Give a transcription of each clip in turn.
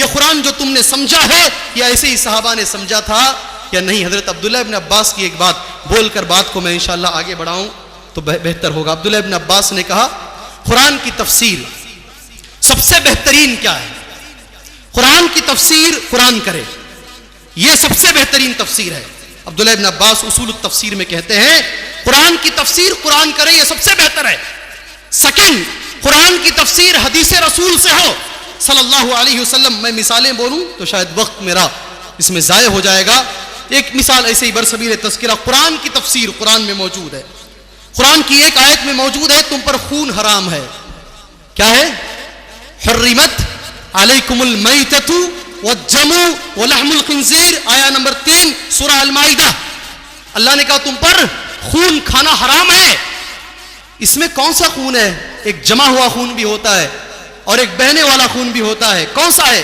یہ قرآن جو تم نے سمجھا ہے یا ایسے ہی صحابہ نے سمجھا تھا یا نہیں؟ حضرت عبداللہ ابن عباس کی ایک بات بول کر بات کو میں انشاءاللہ آگے بڑھاؤں تو بہتر ہوگا۔ عبداللہ ابن عباس نے کہا قرآن کی تفسیر سب سے بہترین کیا ہے؟ قرآن کی تفسیر قرآن کرے، یہ سب سے بہترین تفسیر ہے۔ عبداللہ ابن عباس اصول التفسیر میں کہتے ہیں قرآن کی تفسیر قرآن کرے، یہ سب سے بہتر ہے۔ سیکنڈ، قرآن کی تفسیر حدیث رسول سے ہو صلی اللہ علیہ وسلم۔ میں مثالیں بولوں تو شاید وقت میرا اس میں ضائع ہو جائے گا۔ ایک مثال ایسے ہی برسبیل تذکرہ قرآن کی تفسیر قرآن میں موجود ہے۔ قرآن کی ایک آیت میں موجود ہے تم پر خون حرام ہے۔ کیا ہے؟ حرمت علیکم المیتۃ والدم ولحم الخنزیر، آیا نمبر 3 سورہ المائدہ۔ اللہ نے کہا تم پر خون کھانا حرام ہے۔ اس میں کون سا خون ہے؟ ایک جمع ہوا خون بھی ہوتا ہے اور ایک بہنے والا خون بھی ہوتا ہے، کون سا ہے؟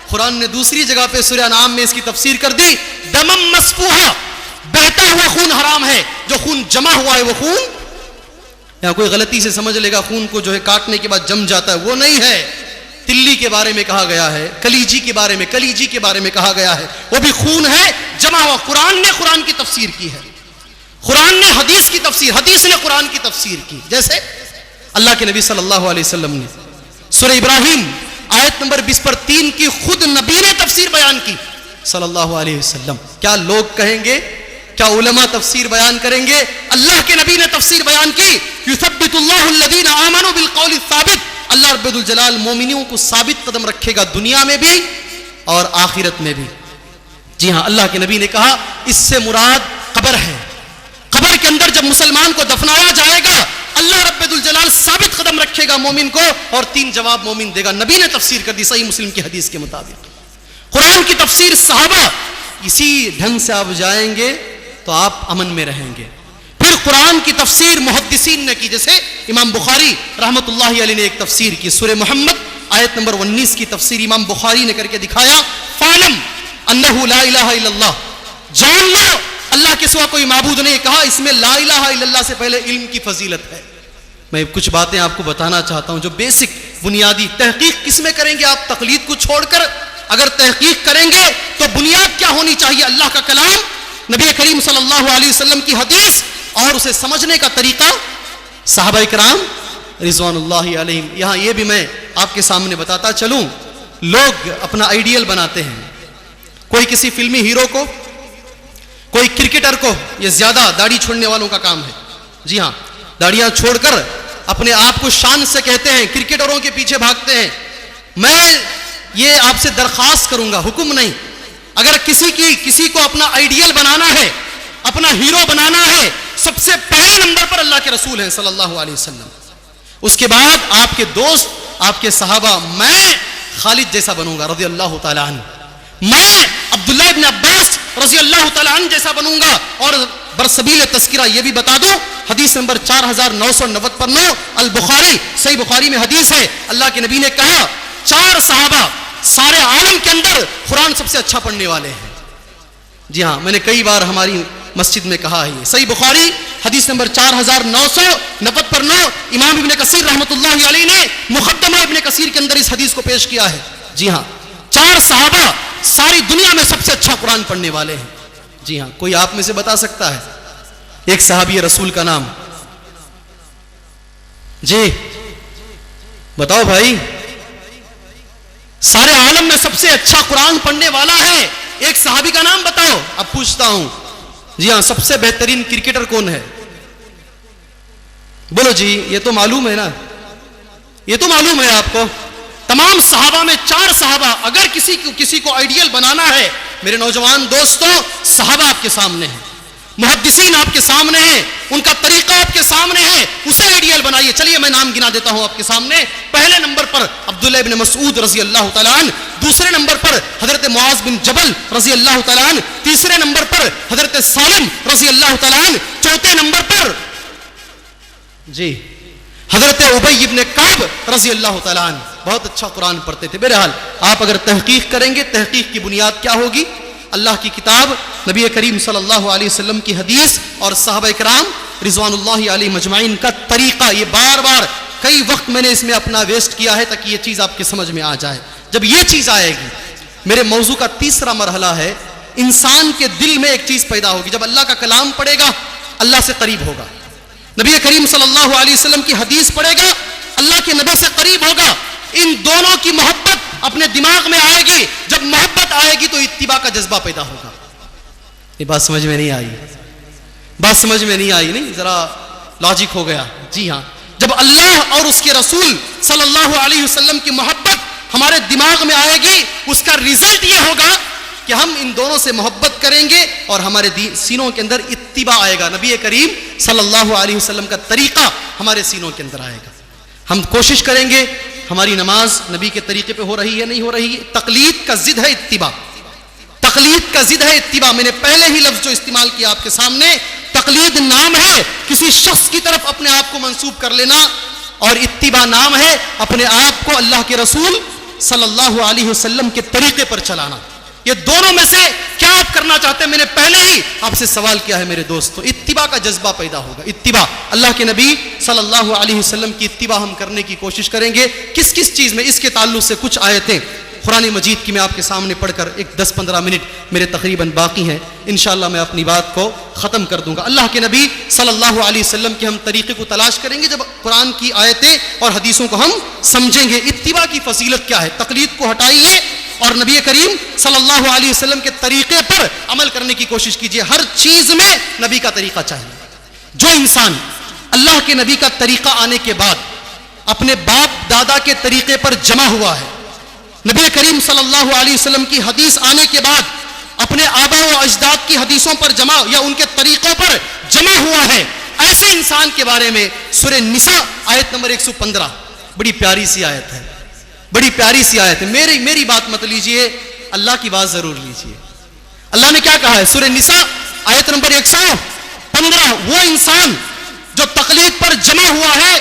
قرآن نے دوسری جگہ پہ سورہ انعام میں اس کی تفسیر کر دی، دمم مسفوحا، بہتا ہوا خون حرام ہے۔ جو خون جمع ہوا ہے وہ خون، یا کوئی غلطی سے سمجھ لے گا خون کو جو ہے کاٹنے کے بعد جم جاتا ہے، وہ نہیں ہے۔ تلی کے بارے میں کہا گیا ہے، کلیجی کے بارے میں کہا گیا ہے، وہ بھی خون ہے جمع ہوا۔ قرآن نے قرآن کی تفسیر کی ہے، قرآن نے حدیث کی تفسیر، حدیث نے قرآن کی تفسیر کی۔ جیسے اللہ کے نبی صلی اللہ علیہ وسلم نے سورہ ابراہیم آیت نمبر 20 پر 3 کی خود نبی نے تفسیر بیان کی صلی اللہ علیہ وسلم۔ کیا لوگ کہیں گے، کیا علماء تفسیر بیان کریں گے؟ اللہ کے نبی نے تفسیر بیان کی، یثبت اللہ الذین آمنوا بالقول الثابت، اللہ رب الجلال مومنوں کو ثابت قدم رکھے گا دنیا میں بھی اور آخرت میں بھی۔ جی ہاں، اللہ کے نبی نے کہا اس سے مراد قبر ہے۔ قبر کے اندر جب مسلمان کو دفنایا جائے گا اللہ رب الجلال ثابت قدم رکھے گا مومن کو اور 3 جواب مومن دے گا۔ نبی نے تفسیر کر دی صحیح مسلم کی حدیث کے مطابق۔ قرآن کی تفسیر صحابہ، اسی ڈھنگ سے آپ جائیں گے تو آپ امن میں رہیں گے۔ پھر قرآن کی تفسیر محدثین نے کی، جیسے امام بخاری رحمت اللہ علیہ نے ایک تفسیر کی، سورہ محمد آیت نمبر 19 کی تفسیر امام بخاری نے کر کے دکھایا، فَعْلَمْ أَنَّهُ لَا إِلَهَ إِلَّا اللَّهُ، جان لو اللہ کے سوا کوئی معبود نہیں۔ کہا اس میں لا الہ الا اللہ سے پہلے علم کی فضیلت ہے۔ میں کچھ باتیں آپ کو بتانا چاہتا ہوں جو بیسک بنیادی۔ تحقیق کس میں کریں گے آپ تقلید کو چھوڑ کر؟ اگر تحقیق کریں گے تو بنیاد کیا ہونی چاہیے؟ اللہ کا کلام، نبی کریم صلی اللہ علیہ وسلم کی حدیث اور اسے سمجھنے کا طریقہ صحابہ کرام رضوان اللہ علیہم۔ یہاں یہ بھی میں آپ کے سامنے بتاتا چلوں، لوگ اپنا آئیڈیل بناتے ہیں، کوئی کسی فلمی ہیرو کو، کوئی کرکٹر کو، یہ زیادہ داڑھی چھوڑنے والوں کا کام ہے۔ جی ہاں، داڑیاں چھوڑ کر اپنے آپ کو شان سے کہتے ہیں، کرکٹروں کے پیچھے بھاگتے ہیں۔ میں یہ آپ سے درخواست کروں گا، حکم نہیں، اگر کسی کو اپنا آئیڈیل بنانا ہے، اپنا ہیرو بنانا ہے، سب سے پہلے نمبر پر اللہ کے رسول ہیں صلی اللہ علیہ وسلم، اس کے بعد آپ کے دوست، آپ کے صحابہ۔ میں خالد جیسا بنوں گا رضی اللہ تعالیٰ عنہ، میں عبداللہ ابن عباس رضی اللہ تعالیٰ عنہ جیسا بنوں گا۔ اور برسبیل تذکرہ یہ بھی بتا دوں، حدیث نمبر 4990 پر 9 البخاری، صحیح بخاری میں حدیث ہے، اللہ کے نبی نے کہا 4 صحابہ سارے عالم کے اندر قرآن سب سے اچھا پڑھنے والے ہیں۔ جی ہاں، میں نے کئی بار ہماری مسجد میں کہا ہے، یہ صحیح بخاری حدیث نمبر 4990 پر 9 امام ابن کثیر رحمت اللہ علیہ نے مقدمہ ابن کثیر کے اندر اس حدیث کو پیش کیا ہے۔ جی ہاں، 4 صحابہ ساری دنیا میں سب سے اچھا قرآن پڑھنے والے ہیں۔ جی ہاں، کوئی آپ میں سے بتا سکتا ہے ایک صحابی رسول کا نام؟ جی بتاؤ بھائی، سارے عالم میں سب سے اچھا قرآن پڑھنے والا ہے، ایک صحابی کا نام بتاؤ۔ اب پوچھتا ہوں، جی ہاں، سب سے بہترین کرکٹر کون ہے؟ بولو جی، یہ تو معلوم ہے نا، یہ تو معلوم ہے آپ کو۔ تمام صحابہ میں 4 صحابہ، اگر کسی کو آئیڈیل بنانا ہے میرے نوجوان دوستوں، صحابہ آپ کے سامنے ہیں، محدثین آپ کے سامنے ہیں، ان کا طریقہ آپ کے سامنے ہے، اسے آئیڈیل بنائیے۔ چلیے میں نام گنا دیتا ہوں آپ کے سامنے۔ پہلے نمبر پر عبداللہ ابن مسعود رضی اللہ تعالیٰ عنہ، دوسرے نمبر پر حضرت معاذ بن جبل رضی اللہ تعالیٰ عنہ، تیسرے نمبر پر حضرت سالم رضی اللہ تعالیٰ عنہ، چوتھے نمبر پر جی حضرت ابی ابن کعب رضی اللہ تعالیٰ عنہ، بہت اچھا قرآن پڑھتے تھے۔ بہرحال آپ اگر تحقیق کریں گے، تحقیق کی بنیاد کیا ہوگی؟ اللہ کی کتاب، نبی کریم صلی اللہ علیہ وسلم کی حدیث اور صحابہ کرام رضوان اللہ علیہ مجمعین کا طریقہ۔ یہ بار بار کئی وقت میں نے اس میں اپنا ویسٹ کیا ہے تاکہ یہ چیز آپ کے سمجھ میں آ جائے۔ جب یہ چیز آئے گی میرے موضوع کا تیسرا مرحلہ ہے انسان کے دل میں ایک چیز پیدا ہوگی. جب اللہ کا کلام پڑھے گا اللہ سے قریب ہوگا, نبی کریم صلی اللہ علیہ وسلم کی حدیث پڑھے گا اللہ کے نبی سے قریب ہوگا. ان دونوں کی محبت اپنے دماغ میں آئے گی. جب محبت آئے گی تو اتباع کا جذبہ پیدا ہوگا. یہ بات سمجھ میں نہیں آئی؟ بات سمجھ میں نہیں آئی؟ نہیں, ذرا لاجک ہو گیا. جی ہاں, جب اللہ اور اس کے رسول صلی اللہ علیہ وسلم کی محبت ہمارے دماغ میں آئے گی, اس کا ریزلٹ یہ ہوگا کہ ہم ان دونوں سے محبت کریں گے اور ہمارے سینوں کے اندر اتباع آئے گا. نبی کریم صلی اللہ علیہ وسلم کا طریقہ ہمارے سینوں کے اندر آئے گا. ہم کوشش کریں گے ہماری نماز نبی کے طریقے پہ ہو رہی ہے نہیں ہو رہی ہے. تقلید کا ضد ہے اتباع, تقلید کا ضد ہے اتباع. میں نے پہلے ہی لفظ جو استعمال کیا آپ کے سامنے, تقلید نام ہے کسی شخص کی طرف اپنے آپ کو منسوب کر لینا, اور اتباع نام ہے اپنے آپ کو اللہ کے رسول صلی اللہ علیہ وسلم کے طریقے پر چلانا. یہ دونوں میں سے کیا آپ کرنا چاہتے ہیں؟ میں نے پہلے ہی آپ سے سوال کیا ہے میرے دوستو. اتباع کا جذبہ پیدا ہوگا. اتباع, اللہ کے نبی صلی اللہ علیہ وسلم کی اتباع ہم کرنے کی کوشش کریں گے. کس کس چیز میں؟ اس کے تعلق سے کچھ آیتیں قرآن مجید کی میں آپ کے سامنے پڑھ کر ایک 10-15 منٹ میرے تقریباً باقی ہیں, انشاءاللہ میں اپنی بات کو ختم کر دوں گا. اللہ کے نبی صلی اللہ علیہ وسلم کے ہم طریقے کو تلاش کریں گے جب قرآن کی آیتیں اور حدیثوں کو ہم سمجھیں گے. اتباع کی فضیلت کیا ہے؟ تقلید کو ہٹائیے اور نبی کریم صلی اللہ علیہ وسلم کے طریقے پر عمل کرنے کی کوشش کیجیے. ہر چیز میں نبی کا طریقہ چاہیے. جو انسان اللہ کے نبی کا طریقہ آنے کے بعد اپنے باپ دادا کے طریقے پر جمع ہوا ہے, نبی کریم صلی اللہ علیہ وسلم کی حدیث آنے کے بعد اپنے آبا و اجداد کی حدیثوں پر جمع یا ان کے طریقوں پر جمع ہوا ہے, ایسے انسان کے بارے میں سورہ نساء آیت نمبر 115 بڑی پیاری سی آیت ہے. بڑی پیاری سی آیت ہے. میری بات مت لیجئے, اللہ کی بات ضرور لیجئے. اللہ نے کیا کہا ہے سورہ نساء آیت نمبر 115, وہ انسان جو تقلید پر جمع ہوا ہے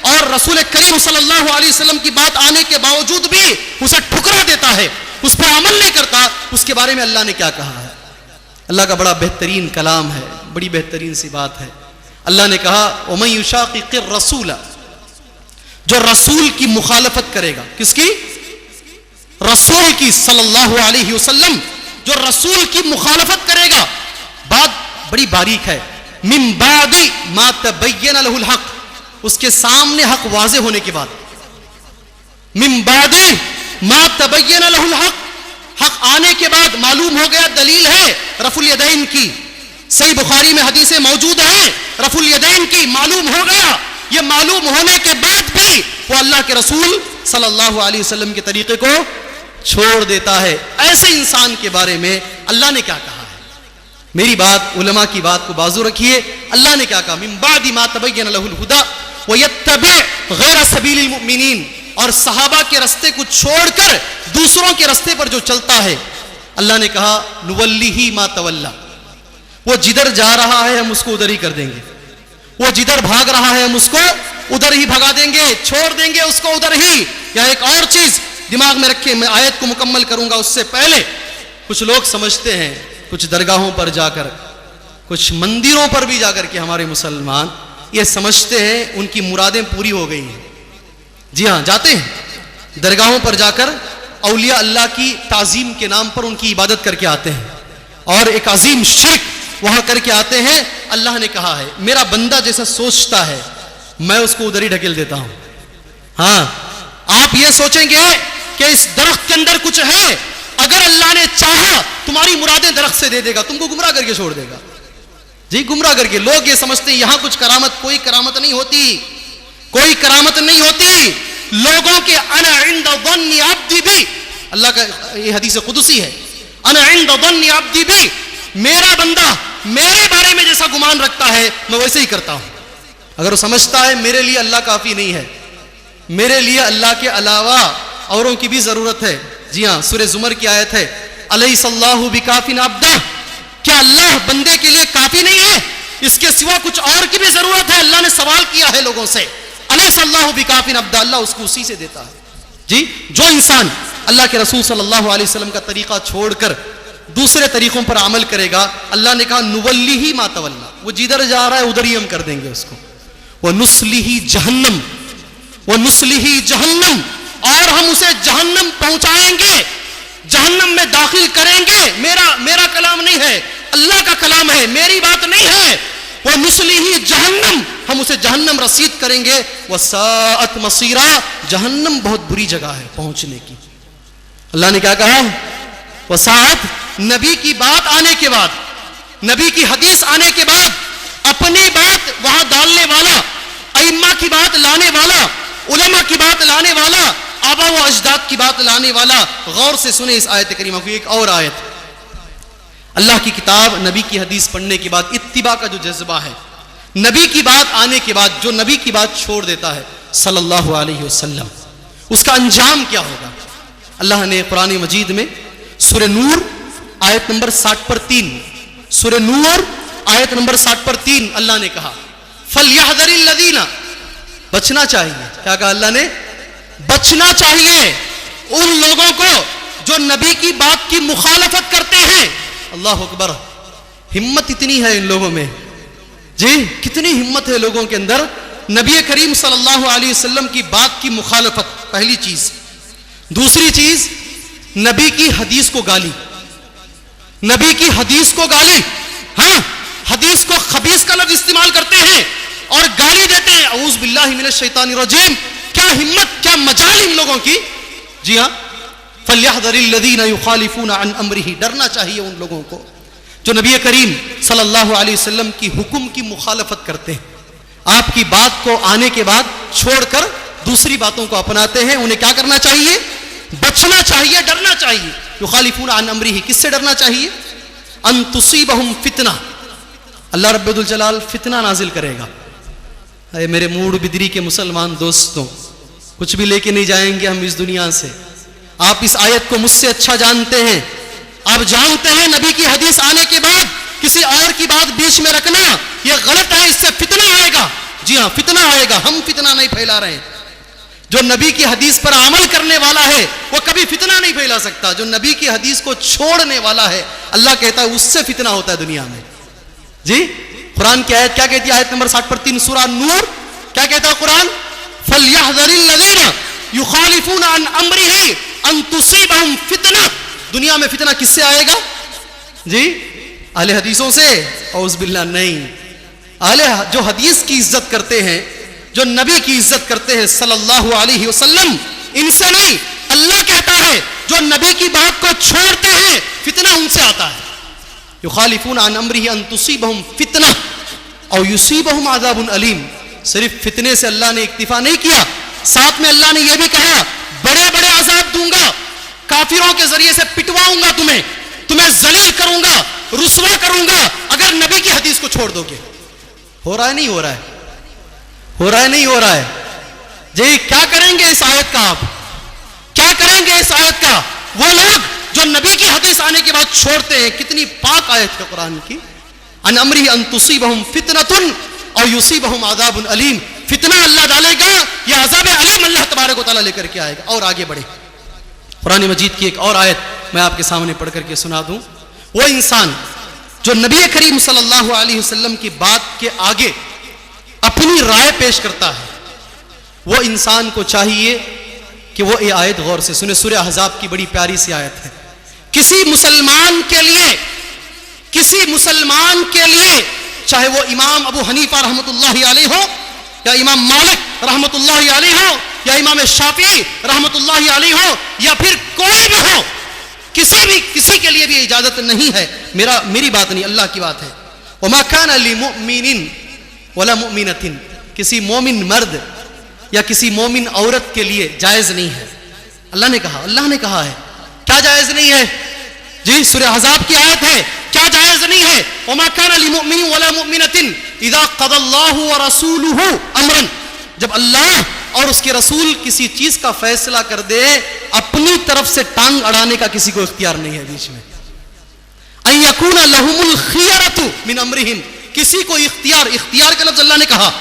اور رسول کریم صلی اللہ علیہ وسلم کی بات آنے کے باوجود بھی اسے ٹھکرا دیتا ہے, اس پر عمل نہیں کرتا, اس کے بارے میں اللہ نے کیا کہا ہے؟ اللہ کا بڑا بہترین کلام ہے, بڑی بہترین سی بات ہے. اللہ نے کہا وَمَن يُشَاقِقِ الرَّسُولَ, جو رسول کی مخالفت کرے گا. کس کی؟ رسول کی صلی اللہ علیہ وسلم. جو رسول کی مخالفت کرے گا, بات بڑی باریک ہے, من بعد ما تبین له الحق, اس کے سامنے حق واضح ہونے کے بعد, من بعد ما تبین له الحق, حق آنے کے بعد معلوم ہو گیا, دلیل ہے رفع الیدین کی, صحیح بخاری میں حدیثیں موجود ہیں رفع الیدین کی, معلوم ہو گیا. یہ معلوم ہونے کے بعد بھی وہ اللہ کے رسول صلی اللہ علیہ وسلم کے طریقے کو چھوڑ دیتا ہے. ایسے انسان کے بارے میں اللہ نے کیا کہا ہے؟ میری بات, علماء کی بات کو بازو رکھیے. اللہ نے کیا کہا؟ من بعد ما تبین له الهدى ويتبع غیر سبیل المؤمنین, اور صحابہ کے رستے کو چھوڑ کر دوسروں کے رستے پر جو چلتا ہے, اللہ نے کہا نولیہ ما تولی, وہ جدھر جا رہا ہے ہم اس کو ادھر ہی کر دیں گے, وہ جدھر بھاگ رہا ہے ہم اس کو ادھر ہی بھگا دیں گے, چھوڑ دیں گے اس کو ادھر ہی. یا ایک اور چیز دماغ میں رکھیں, میں آیت کو مکمل کروں گا اس سے پہلے کچھ لوگ سمجھتے ہیں, کچھ درگاہوں پر جا کر, کچھ مندروں پر بھی جا کر کے ہمارے مسلمان یہ سمجھتے ہیں ان کی مرادیں پوری ہو گئی ہیں. جی ہاں, جاتے ہیں درگاہوں پر جا کر اولیاء اللہ کی تعظیم کے نام پر ان کی عبادت کر کے آتے ہیں اور ایک عظیم شرک وہاں کر کے آتے ہیں. اللہ نے کہا ہے میرا بندہ جیسا سوچتا ہے میں اس کو ادھر ہی ڈھکیل دیتا ہوں. ہاں, آپ یہ سوچیں گے کہ اس درخت کے اندر کچھ ہے, اگر اللہ نے چاہا تمہاری مرادیں درخت سے دے دے گا, تم کو گمراہ کر کے چھوڑ دے گا. جی گمراہ کر کے. لوگ یہ سمجھتے ہیں یہاں کچھ کرامت, کوئی کرامت نہیں ہوتی, کوئی کرامت نہیں ہوتی. لوگوں کے انا عند ظن عبدی بھی, اللہ کا یہ حدیث قدسی ہے, انا عند ظن عبدی بھی, میرا بندہ میرے بارے میں جیسا گمان رکھتا ہے میں ویسے ہی کرتا ہوں. اگر وہ سمجھتا ہے میرے لیے اللہ کافی نہیں ہے, میرے لیے اللہ کے علاوہ اوروں کی بھی ضرورت ہے. جی ہاں, سورہ زمر کی آیت ہے الیس اللہ بکاف عبدہ, کیا اللہ بندے کے لیے کافی نہیں ہے, اس کے سوا کچھ اور کی بھی ضرورت ہے. اللہ نے سوال کیا ہے لوگوں سے, الیس اللہ بکاف عبدہ, اللہ اس کو اسی سے دیتا ہے. جی, جو انسان اللہ کے رسول صلی اللہ علیہ وسلم کا طریقہ چھوڑ کر دوسرے طریقوں پر عمل کرے گا, اللہ نے کہا نولیہ ما تولی, وہ جدھر جا رہا ہے ادھر ہی ہم کر دیں گے اس کو. وَنُصْلِهِ جہنم, وَنُصْلِهِ جہنم, اور ہم اسے جہنم پہنچائیں گے. جہنم میں داخل کریں گے، میرا کلام نہیں ہے، اللہ کا کلام ہے، میری بات نہیں ہے، وہ نصلیہ جہنم، ہم اسے جہنم رسید کریں گے، وساءت مصیرا، جہنم بہت بری جگہ ہے پہنچنے کی۔ اللہ نے کیا کہا؟ وساءت، نبی کی بات آنے کے بعد، نبی کی حدیث آنے کے بعد اپنی بات وہاں ڈالنے والا، ائمہ کی بات لانے والا، علماء کی بات لانے والا، آبا و اجداد کی بات لانے والا، غور سے سنیں اس آیت کریمہ کو۔ ایک اور آیت، اللہ کی کتاب، نبی کی حدیث پڑھنے کے بعد اتباع کا جو جذبہ ہے، نبی کی بات آنے کے بعد جو نبی کی بات چھوڑ دیتا ہے صلی اللہ علیہ وسلم، اس کا انجام کیا ہوگا؟ اللہ نے قرآن مجید میں سورہ نور آیت نمبر 60 پر 3، سورہ نور آیت نمبر 60 پر 3 اللہ نے کہا فَلْيَحْذَرِ الَّذِينَ، بچنا چاہیے، کیا کہا اللہ نے؟ بچنا چاہیے ان لوگوں کو جو نبی کی بات کی مخالفت کرتے ہیں۔ اللہ اکبر، ہمت اتنی ہے ان لوگوں میں، جی کتنی ہمت ہے لوگوں کے اندر، نبی کریم صلی اللہ علیہ وسلم کی بات کی مخالفت، پہلی چیز۔ دوسری چیز، نبی کی حدیث کو گالی، نبی کی حدیث کو گالی، ہاں حدیث کو خبیث کا لفظ استعمال کرتے ہیں اور گالی دیتے ہیں، اعوذ باللہ من الشیطان الرجیم۔ کیا ہمت، کیا مجال ان لوگوں کی، جی ہاں، فَلْيَحْذَرِ الَّذِينَ يُخَالِفُونَ عَنْ أَمْرِهِ، ڈرنا چاہیے ان لوگوں کو جو نبی کریم صلی اللہ علیہ وسلم کی حکم کی مخالفت کرتے ہیں، آپ کی بات کو آنے کے بعد چھوڑ کر دوسری باتوں کو اپناتے ہیں، انہیں کیا کرنا چاہیے؟ بچنا چاہیے، ڈرنا چاہیے۔ یخالفون عن امرہ، کس سے ڈرنا چاہیے؟ ان تصیبہم فتنہ، اللہ رب الجلال فتنہ نازل کرے گا۔ اے میرے موڑ بدری کے مسلمان دوستوں، کچھ بھی لے کے نہیں جائیں گے ہم اس دنیا سے، آپ اس آیت کو مجھ سے اچھا جانتے ہیں، آپ جانتے ہیں نبی کی حدیث آنے کے بعد کسی اور کی بات بیچ میں رکھنا یہ غلط ہے، اس سے فتنہ آئے گا۔ جی ہاں فتنہ آئے گا، ہم فتنہ نہیں پھیلا رہے ہیں، جو نبی کی حدیث پر عمل کرنے والا ہے وہ کبھی فتنہ نہیں پھیلا سکتا، جو نبی کی حدیث کو چھوڑنے والا ہے اللہ کہتا ہے اس سے فتنہ ہوتا ہے دنیا میں۔ جی قرآن کی آیت کیا کہتی ہے؟ آیت نمبر 60 پر 3 سورہ نور، کیا کہتا ہے قرآن؟ فَلْيَحْذَرِ الَّذِينَ يُخَالِفُونَ عَنْ أَمْرِهِ أَن تُصِيبَهُمْ فِتْنَةٌ، دنیا میں فتنہ کس سے آئے گا؟ جی اہل حدیثوں سے؟ اعوذ باللہ نہیں، جو حدیث کی عزت کرتے ہیں، جو نبی کی عزت کرتے ہیں صلی اللہ علیہ وسلم، ان سے نہیں۔ اللہ کہتا ہے جو نبی کی بات کو چھوڑتے ہیں فتنہ ان سے آتا ہے۔ یخالفون عن امرہ ان تصیبہم فتنہ او یصیبہم عذاب علیم، صرف فتنے سے اللہ نے اکتفا نہیں کیا، ساتھ میں اللہ نے یہ بھی کہا بڑے بڑے عذاب دوں گا، کافروں کے ذریعے سے پٹواؤں گا، تمہیں ذلیل کروں گا، رسوا کروں گا اگر نبی کی حدیث کو چھوڑ دو گے۔ ہو رہا ہے نہیں ہو رہا ہے؟ ہو رہا ہے نہیں ہو رہا ہے؟ جی کیا کریں گے اس آیت کا؟ آپ کیا کریں گے اس آیت کا؟ وہ لوگ جو نبی کی حدیث آنے کے بعد چھوڑتے ہیں، کتنی پاک آیت ہے قرآن کی، ان امرہ ان تصیبہم فتنۃ او یصیبہم عذاب علیم، فتنہ اللہ ڈالے گا یا عذاب علیم اللہ تبارک و تعالیٰ لے کر کے آئے گا۔ اور آگے بڑھے، قرآن مجید کی ایک اور آیت میں آپ کے سامنے پڑھ کر کے سنا دوں۔ وہ انسان جو نبی کریم صلی اللہ علیہ وسلم کی بات کے آگے اپنی رائے پیش کرتا ہے، وہ انسان کو چاہیے کہ وہ یہ آیت غور سے سنے۔ سورہ احزاب کی بڑی پیاری سی آیت ہے۔ کسی مسلمان کے لیے چاہے وہ امام ابو حنیفہ رحمۃ اللہ علیہ ہو، یا امام مالک رحمۃ اللہ علیہ ہو، یا امام شافعی رحمۃ اللہ علیہ ہو، یا پھر کوئی بھی ہو، کسی کے لیے بھی اجازت نہیں ہے، میری بات نہیں، اللہ کی بات ہے۔ وما كان لمؤمن ولا مؤمنۃ، کسی مومن مرد یا کسی مومن عورت کے لیے جائز نہیں ہے۔ اللہ نے کہا ہے، کیا جائز نہیں ہے؟ جی سورہ احزاب کی آیت ہے، کیا جائز نہیں ہے؟ وما كان لمؤمن ولا مؤمنۃ اذا قضى الله ورسوله امرا، جب اللہ اور اس کے رسول کسی چیز کا فیصلہ کر دے، اپنی طرف سے ٹانگ اڑانے کا کسی کو اختیار نہیں ہے بیچ میں۔ ان يكون لهم الخيرة من امرهم، کسی کو اختیار کا لفظ اللہ نے کہا،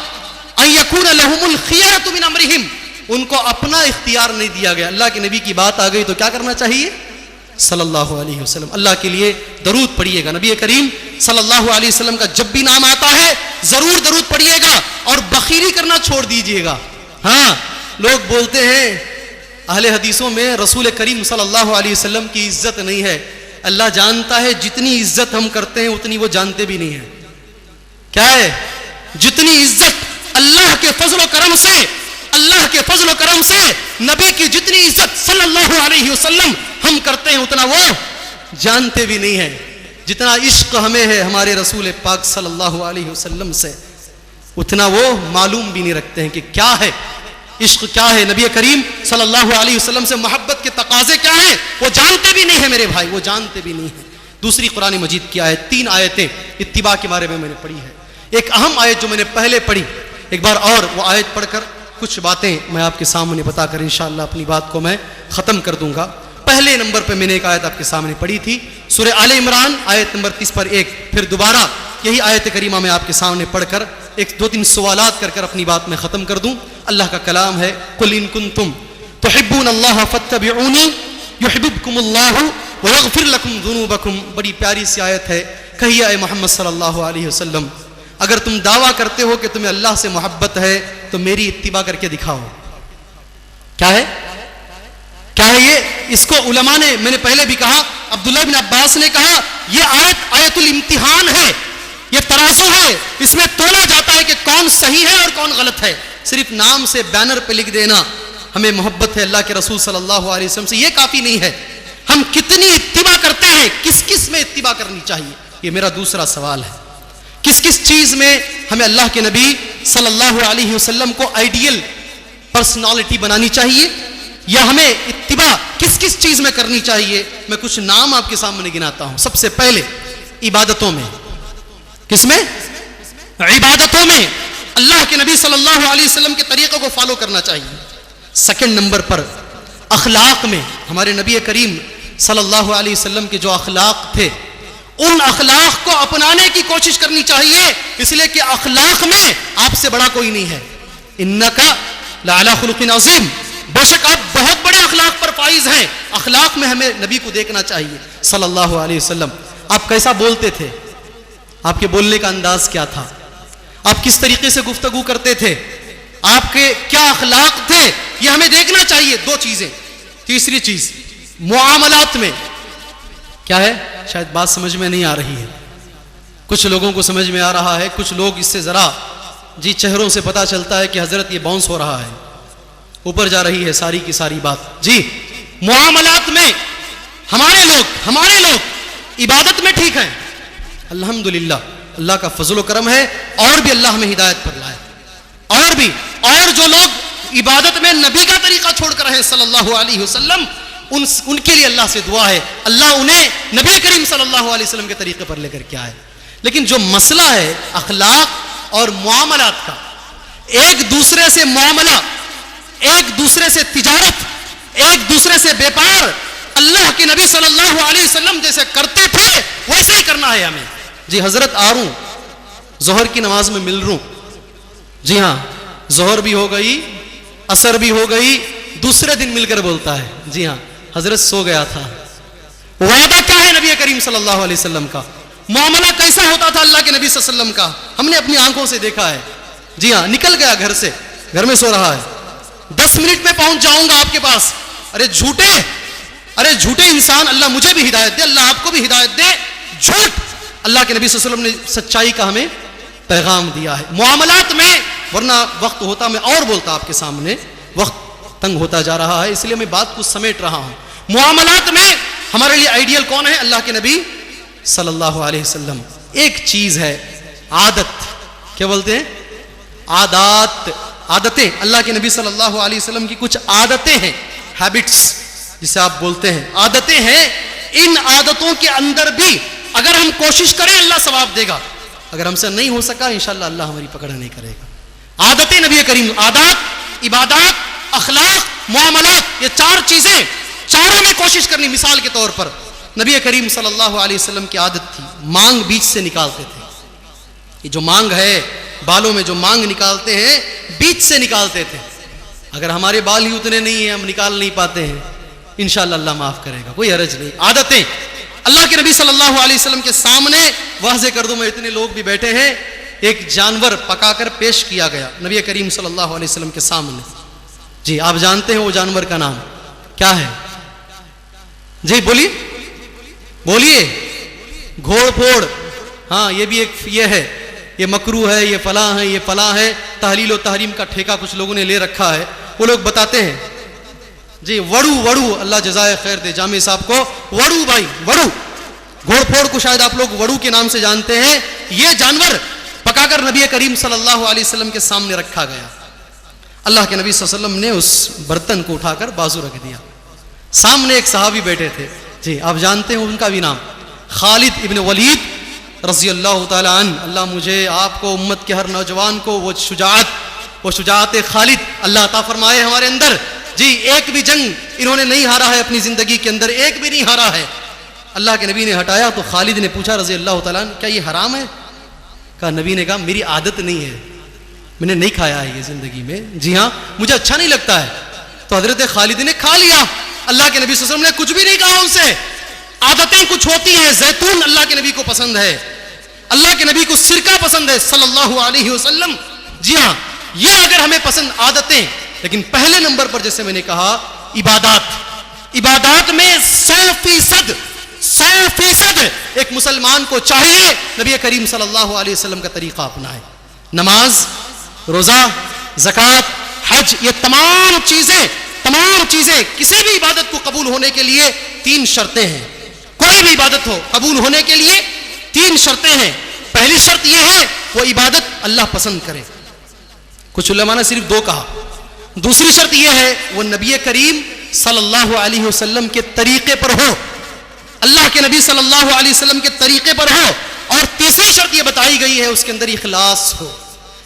ان يكون لهم الخيرة من امرهم، ان کو اپنا اختیار نہیں دیا گیا۔ اللہ کے نبی کی بات آ گئی تو کیا کرنا چاہیے؟ صلی اللہ علیہ وسلم اللہ کے لیے درود پڑھیے گا۔ نبی کریم صلی اللہ علیہ وسلم کا جب بھی نام آتا ہے ضرور درود پڑھیے گا اور بخیلی کرنا چھوڑ دیجئے گا۔ ہاں لوگ بولتے ہیں اہل حدیثوں میں رسول کریم صلی اللہ علیہ وسلم کی عزت نہیں ہے. اللہ جانتا ہے جتنی عزت ہم کرتے ہیں اتنی وہ جانتے بھی نہیں ہیں. کیا ہے؟ جتنی عزت اللہ کے فضل و کرم سے، اللہ کے فضل و کرم سے نبی کی جتنی عزت صلی اللہ علیہ وسلم ہم کرتے ہیں اتنا وہ جانتے بھی نہیں ہیں. جتنا عشق ہمیں ہے ہمارے رسول پاک صلی اللہ علیہ وسلم سے اتنا وہ معلوم بھی نہیں رکھتے ہیں کہ کیا ہے عشق، کیا ہے نبی کریم صلی اللہ علیہ وسلم سے محبت کے تقاضے کیا ہیں وہ جانتے بھی نہیں ہیں میرے بھائی، وہ جانتے بھی نہیں ہیں. دوسری قرآن مجید کی آیت، 3 آیتیں اتباع کے بارے میں نے پڑھی ہے. ایک اہم آیت جو میں نے پہلے پڑھی، ایک بار اور وہ آیت پڑھ کر کچھ باتیں میں آپ کے سامنے بتا کر انشاءاللہ اپنی بات کو میں ختم کر دوں گا. پہلے نمبر پہ میں نے ایک آیت آپ کے سامنے پڑھی تھی، سورہ آل عمران آیت نمبر 30 پر 1. پھر دوبارہ یہی آیت کریمہ میں آپ کے سامنے پڑھ کر 2-3 سوالات کر اپنی بات میں ختم کر دوں. اللہ کا کلام ہے، قل ان کنتم تحبون اللہ فاتبعونی یحببکم اللہ ویغفر لکم ذنوبکم. بڑی پیاری سی آیت ہے. کہیے اے محمد صلی اللہ علیہ وسلم، اگر تم دعویٰ کرتے ہو کہ تمہیں اللہ سے محبت ہے تو میری اتباع کر کے دکھاؤ. کیا ہے؟ کیا ہے یہ؟ اس کو علماء نے، میں نے پہلے بھی کہا، عبداللہ بن عباس نے کہا یہ آیت آیت الامتحان ہے، یہ ترازو ہے، اس میں تولا جاتا ہے کہ کون صحیح ہے اور کون غلط ہے. صرف نام سے بینر پہ لکھ دینا ہمیں محبت ہے اللہ کے رسول صلی اللہ علیہ وسلم سے، یہ کافی نہیں ہے. ہم کتنی اتباع کرتے ہیں، کس کس میں اتباع کرنی چاہیے، یہ میرا دوسرا سوال ہے. کس کس چیز میں ہمیں اللہ کے نبی صلی اللہ علیہ وسلم کو آئیڈیل پرسنالٹی بنانی چاہیے، یا ہمیں اتباع کس کس چیز میں کرنی چاہیے. میں کچھ نام آپ کے سامنے گناتا ہوں. سب سے پہلے عبادتوں میں. کس میں؟ عبادتوں میں اللہ کے نبی صلی اللہ علیہ وسلم کے طریقے کو فالو کرنا چاہیے. سیکنڈ نمبر پر اخلاق میں ہمارے نبی کریم صلی اللہ علیہ وسلم کے جو اخلاق تھے ان اخلاق کو اپنانے کی کوشش کرنی چاہیے، اس لیے کہ اخلاق میں آپ سے بڑا کوئی نہیں ہے. انک لعلی خلق عظیم، بے شک آپ بہت بڑے اخلاق پر فائز ہیں. اخلاق میں ہمیں نبی کو دیکھنا چاہیے صلی اللہ علیہ وسلم. آپ کیسا بولتے تھے، آپ کے بولنے کا انداز کیا تھا، آپ کس طریقے سے گفتگو کرتے تھے، آپ کے کیا اخلاق تھے، یہ ہمیں دیکھنا چاہیے. 2 چیزیں. تیسری چیز معاملات میں. کیا ہے؟ شاید بات سمجھ میں نہیں آ رہی ہے، کچھ لوگوں کو سمجھ میں آ رہا ہے، کچھ لوگ اس سے ذرا جی چہروں سے پتہ چلتا ہے کہ حضرت یہ باؤنس ہو رہا ہے، اوپر جا رہی ہے ساری کی ساری بات. جی معاملات میں ہمارے لوگ عبادت میں ٹھیک ہیں الحمدللہ، اللہ کا فضل و کرم ہے، اور بھی اللہ ہمیں ہدایت پر لائے. اور جو لوگ عبادت میں نبی کا طریقہ چھوڑ کر ہیں صلی اللہ علیہ وسلم، ان کے لیے اللہ سے دعا ہے اللہ انہیں نبی کریم صلی اللہ علیہ وسلم کے طریقے پر لے کر کے آئے. لیکن جو مسئلہ ہے اخلاق اور معاملات کا، ایک دوسرے سے معاملہ، ایک دوسرے سے تجارت، ایک دوسرے سے بیپار اللہ کے نبی صلی اللہ علیہ وسلم جیسے کرتے تھے ویسے ہی کرنا ہے ہمیں. جی حضرت آ رہوں، ظہر کی نماز میں مل رہوں، جی ہاں ظہر بھی ہو گئی، عصر بھی ہو گئی، دوسرے دن مل کر بولتا ہے جی ہاں حضرت سو گیا تھا. وعدہ کیا ہے نبی کریم صلی اللہ علیہ وسلم کا، معاملہ کیسا ہوتا تھا اللہ کے نبی صلی اللہ علیہ وسلم کا، ہم نے اپنی آنکھوں سے دیکھا ہے. جی ہاں نکل گیا گھر سے، گھر میں سو رہا ہے، 10 منٹ میں پہنچ جاؤں گا آپ کے پاس. ارے جھوٹے انسان، اللہ مجھے بھی ہدایت دے، اللہ آپ کو بھی ہدایت دے. جھوٹ. اللہ کے نبی صلی اللہ علیہ وسلم نے سچائی کا ہمیں پیغام دیا ہے معاملات میں. ورنہ وقت ہوتا میں اور بولتا آپ کے سامنے، وقت تنگ ہوتا جا رہا ہے، اس لیے میں بات کو سمیٹ رہا ہوں. معاملات میں ہمارے لیے آئیڈیل کون ہے؟ اللہ کے نبی صلی اللہ علیہ وسلم. ایک چیز ہے عادت. کیا بولتے ہیں؟ عادتیں. اللہ کے نبی صلی اللہ علیہ وسلم کی کچھ عادتیں ہیں، ہیبٹس جسے آپ بولتے ہیں، عادتیں ہیں. ان عادتوں کے اندر بھی اگر ہم کوشش کریں اللہ ثواب دے گا، اگر ہم سے نہیں ہو سکا انشاءاللہ اللہ ہماری پکڑ نہیں کرے گا. عادتیں نبی کریم، عادات، عبادات، اخلاق، معاملات، یہ 4 چیزیں، چاروں میں کوشش کرنی. مثال کے طور پر نبی کریم صلی اللہ علیہ وسلم کی عادت تھی مانگ بیچ سے نکالتے تھے. یہ جو مانگ ہے، بالوں میں جو مانگ نکالتے ہیں بیچ سے نکالتے تھے. اگر ہمارے بال ہی اتنے نہیں ہیں، ہم نکال نہیں پاتے ہیں، انشاءاللہ اللہ معاف کرے گا، کوئی حرج نہیں. عادتیں اللہ کے نبی صلی اللہ علیہ وسلم کے سامنے واضح کر دوں میں، اتنے لوگ بھی بیٹھے ہیں، ایک جانور پکا کر پیش کیا گیا نبی کریم صلی اللہ علیہ وسلم کے سامنے. جی آپ جانتے ہیں وہ جانور کا نام کیا ہے جی؟ بولیے گھوڑ پھوڑ. ہاں یہ بھی ایک یہ ہے، یہ مکروہ ہے، یہ فلاں ہے، یہ فلاں ہے. تحلیل و تحریم کا ٹھیکہ کچھ لوگوں نے لے رکھا ہے. وہ لوگ بتاتے ہیں جی وڑو، اللہ جزائے خیر دے جامع صاحب کو، وڑو بھائی وڑو، گھوڑ پھوڑ کو شاید آپ لوگ وڑو کے نام سے جانتے ہیں. یہ جانور پکا کر نبی کریم صلی اللہ علیہ وسلم کے سامنے رکھا گیا. اللہ کے نبی صلی اللہ علیہ وسلم نے اس برتن کو اٹھا کر بازو رکھ دیا. سامنے ایک صحابی بیٹھے تھے جی، آپ جانتے ہیں ان کا بھی نام خالد ابن ولید رضی اللہ تعالی عنہ. اللہ مجھے آپ کو امت کے ہر نوجوان کو وہ شجاعت خالد اللہ عطا فرمائے ہمارے اندر. جی ایک بھی جنگ انہوں نے نہیں ہارا ہے اپنی زندگی کے اندر، ایک بھی نہیں ہارا ہے. اللہ کے نبی نے ہٹایا تو خالد نے پوچھا رضی اللہ تعالیٰ عنہ کیا یہ حرام ہے؟ کہا نبی نے کہا میری عادت نہیں ہے، میں نے نہیں کھایا ہے یہ زندگی میں. جی ہاں مجھے اچھا نہیں لگتا ہے. تو حضرت خالد نے کھا لیا. اللہ کے نبی صلی اللہ علیہ وسلم نے کچھ بھی نہیں کہا ان سے. عادتیں کچھ ہوتی ہیں. زیتون اللہ کے نبی کو پسند ہے، اللہ کے نبی کو سرکہ پسند ہے صلی اللہ علیہ وسلم. جی ہاں یہ اگر ہمیں پسند عادتیں، لیکن پہلے نمبر پر جیسے میں نے کہا عبادات میں 100% ایک مسلمان کو چاہیے نبی کریم صلی اللہ علیہ وسلم کا طریقہ اپنائے. نماز، روزہ، زکوٰۃ، حج، یہ تمام چیزیں کسی بھی عبادت کو قبول ہونے کے لیے 3 شرطیں ہیں. کوئی بھی عبادت ہو قبول ہونے کے لیے 3 شرطیں ہیں. پہلی شرط یہ ہے وہ عبادت اللہ پسند کرے. کچھ علماء نے صرف 2 کہا. دوسری شرط یہ ہے وہ نبی کریم صلی اللہ علیہ وسلم کے طریقے پر ہو، اللہ کے نبی صلی اللہ علیہ وسلم کے طریقے پر ہو. اور تیسری شرط یہ بتائی گئی ہے اس کے اندر اخلاص ہو،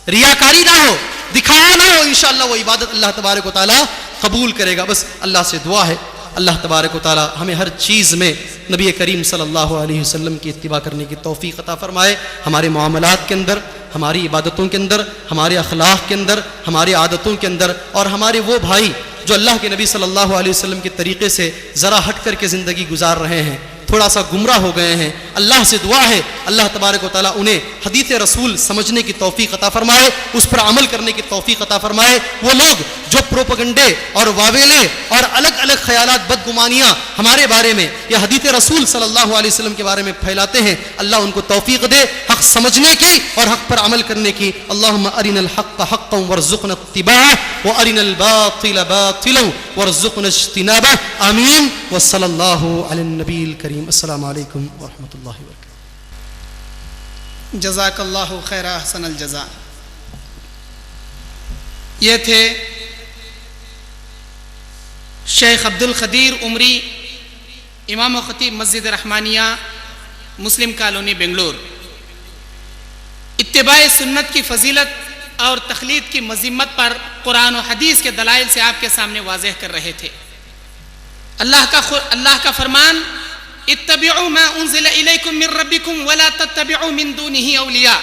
ریاکاری نہ ہو، دکھاوا نہ ہو. انشاءاللہ وہ عبادت اللہ تبارک و تعالی قبول کرے گا. بس اللہ سے دعا ہے اللہ تبارک و تعالی ہمیں ہر چیز میں نبی کریم صلی اللہ علیہ وسلم کی اتباع کرنے کی توفیق عطا فرمائے. ہمارے معاملات کے اندر، ہماری عبادتوں کے اندر، ہمارے اخلاق کے اندر، ہماری عادتوں کے اندر، اور ہمارے وہ بھائی جو اللہ کے نبی صلی اللہ علیہ وسلم کے طریقے سے ذرا ہٹ کر کے زندگی گزار رہے ہیں، تھوڑا سا گمراہ ہو گئے ہیں، اللہ سے دعا ہے اللہ تبارک و تعالیٰ انہیں حدیث رسول سمجھنے کی توفیق عطا فرمائے، اس پر عمل کرنے کی توفیق عطا فرمائے. وہ لوگ جو پروپگنڈے اور واویلے اور الگ الگ خیالات، بدگمانیاں ہمارے بارے میں یا حدیث رسول صلی اللہ علیہ وسلم کے بارے میں پھیلاتے ہیں، اللہ ان کو توفیق دے حق سمجھنے کی اور حق پر عمل کرنے کی. اللہم ارنا الحق حقا وارزقنا اتباعہ وارنا الباطل باطلا وارزقنا اجتنابہ. آمین. وصلی اللہ علی النبی الکریم. السلام علیکم ورحمۃ اللہ وبرکاتہ. جزاک اللہ خیر احسن الجزاء. یہ تھے شیخ عبد القدیر عمری، امام و خطیب مسجد رحمانیہ، مسلم کالونی، بنگلور. اتباع سنت کی فضیلت اور تقلید کی مذمت پر قرآن و حدیث کے دلائل سے آپ کے سامنے واضح کر رہے تھے. اللہ کا فرمان اتبعوا ما انزل الیکم من ربکم ولا تتبعوا من دونہ اولیاء.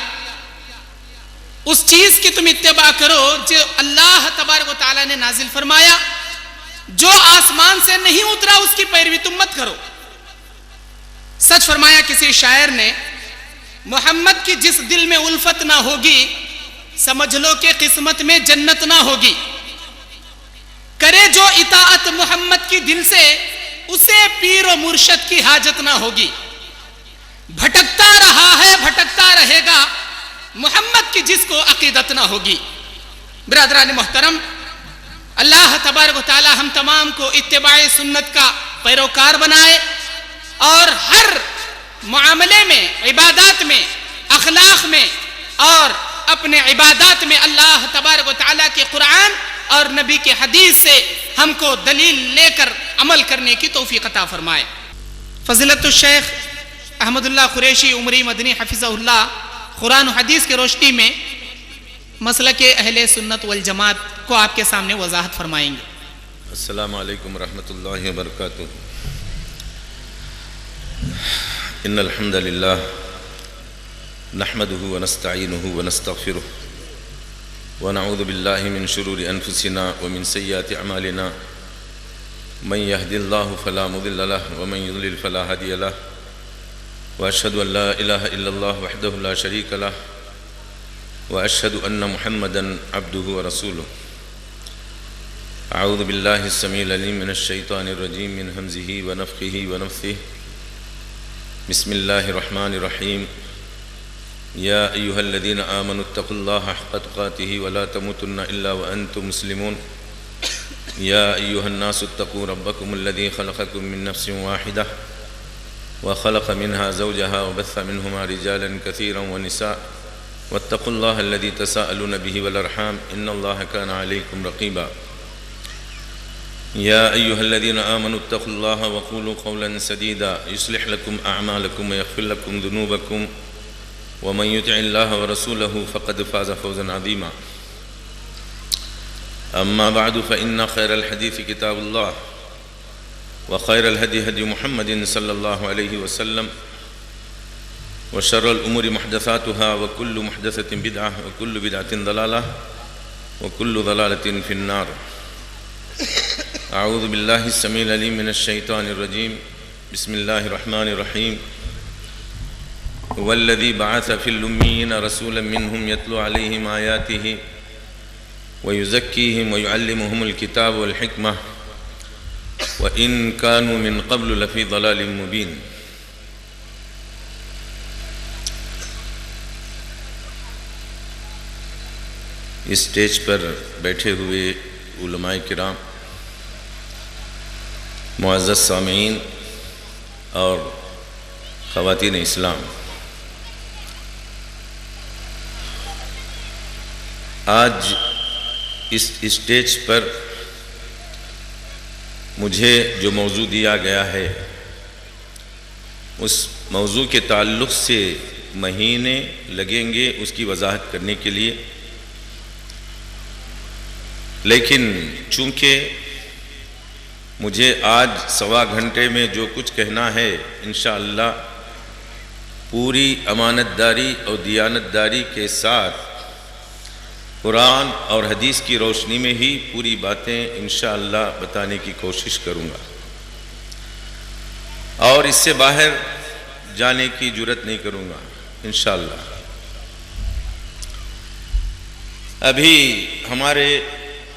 اس چیز کی تم اتباع کرو جو اللہ تبارک و تعالیٰ نے نازل فرمایا، جو آسمان سے نہیں اترا اس کی پیروی تم مت کرو. سچ فرمایا کسی شاعر نے، محمد کی جس دل میں الفت نہ ہوگی سمجھ لو کہ قسمت میں جنت نہ ہوگی. کرے جو اطاعت محمد کی دل سے اسے پیر و مرشد کی حاجت نہ ہوگی. بھٹکتا رہا ہے بھٹکتا رہے گا محمد کی جس کو عقیدت نہ ہوگی. برادران محترم، اللہ تبارک و تعالی ہم تمام کو اتباع سنت کا پیروکار بنائے اور ہر معاملے میں، عبادات میں، اخلاق میں اور اپنے عبادات میں اللہ تبارک و تعالی کے قرآن اور نبی کے حدیث سے ہم کو دلیل لے کر عمل کرنے کی توفیق عطا فرمائے. فضیلت الشیخ احمد اللہ قریشی عمری مدنی حفظہ اللہ قرآن و حدیث کے روشنی میں مسلک اہل سنت والجماعت کو آپ کے سامنے وضاحت فرمائیں گے. السلام علیکم ورحمۃ اللہ وبرکاتہ. ان الحمد للہ نحمده ونستعینه ونستغفره ونعوذ باللہ من شرور انفسنا ومن سیئات اعمالنا من يهد الله فلا مضل له ومن يضلل فلا هادي له واشهد ان لا اله الا الله وحده لا شريك له واشهد ان محمدا عبده ورسوله. اعوذ باللہ السمیع العلیم من الشیطان الرجیم من ہمزہ ونفخہ ونفثہ بسم اللہ الرحمن الرحیم یا ایہا الذین آمنوا اتقوا اللہ حق تقاتہ ولا تموتن الا وانتم مسلمون یا ایہا الناس اتقوا ربکم الذی خلقکم من نفس واحدہ وخلق منها زوجها وبث منهما رجالا كثيرا ونساء واتقوا الله الذي تساءلون به والأرحام إن الله كان عليكم رقيبا يا أيها الذين آمنوا اتقوا الله وقولوا قولا سديدا يصلح لكم أعمالكم ويغفر لكم ذنوبكم ومن يطع الله ورسوله فقد فاز فوزا عظيما أما بعد فإن خير الحديث كتاب الله وخير الهدي هدي محمد صلى الله عليه وسلم وشر الأمور محدثاتها وكل محدثة بدعة وكل بدعة ضلالة وكل ضلالة في النار أعوذ بالله السميع العليم من الشيطان الرجيم بسم الله الرحمن الرحيم هو الذي بعث في الأميين رسولا منهم يتلو عليهم آياته ويزكيهم ويعلمهم الكتاب والحكمة وَإِن كَانُوا مِن قَبْلُ لَفِي ضَلَالٍ مُبِينٍ اس سٹیج پر بیٹھے ہوئے علماء کرام، معزز سامعین اور خواتین اسلام، آج اس سٹیج پر مجھے جو موضوع دیا گیا ہے اس موضوع کے تعلق سے مہینے لگیں گے اس کی وضاحت کرنے کے لیے، لیکن چونکہ مجھے آج سوا گھنٹے میں جو کچھ کہنا ہے انشاءاللہ پوری امانت داری اور دیانت داری کے ساتھ قرآن اور حدیث کی روشنی میں ہی پوری باتیں انشاءاللہ بتانے کی کوشش کروں گا، اور اس سے باہر جانے کی جرات نہیں کروں گا انشاءاللہ۔ ابھی ہمارے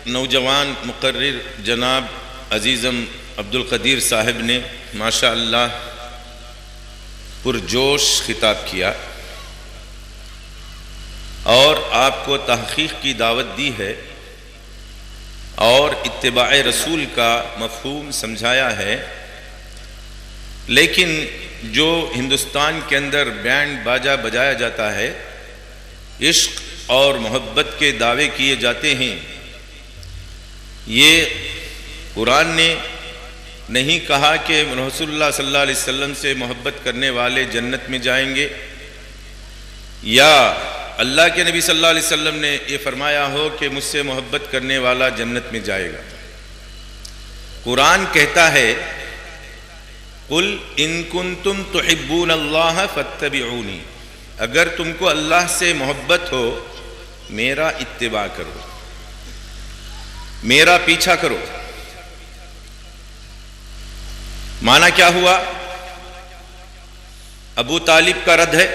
نوجوان مقرر جناب عزیزم عبدالقدیر صاحب نے ماشاءاللہ پرجوش خطاب کیا اور آپ کو تحقیق کی دعوت دی ہے اور اتباع رسول کا مفہوم سمجھایا ہے، لیکن جو ہندوستان کے اندر بینڈ باجا بجایا جاتا ہے، عشق اور محبت کے دعوے کیے جاتے ہیں، یہ قرآن نے نہیں کہا کہ رسول اللہ صلی اللہ علیہ وسلم سے محبت کرنے والے جنت میں جائیں گے، یا اللہ کے نبی صلی اللہ علیہ وسلم نے یہ فرمایا ہو کہ مجھ سے محبت کرنے والا جنت میں جائے گا۔ قرآن کہتا ہے قُلْ إِن كُنتُمْ تُحِبُّونَ اللَّهَ فَاتَّبِعُونِي، اگر تم کو اللہ سے محبت ہو میرا اتباع کرو، میرا پیچھا کرو۔ معنی کیا ہوا؟ ابو طالب کا رد ہے،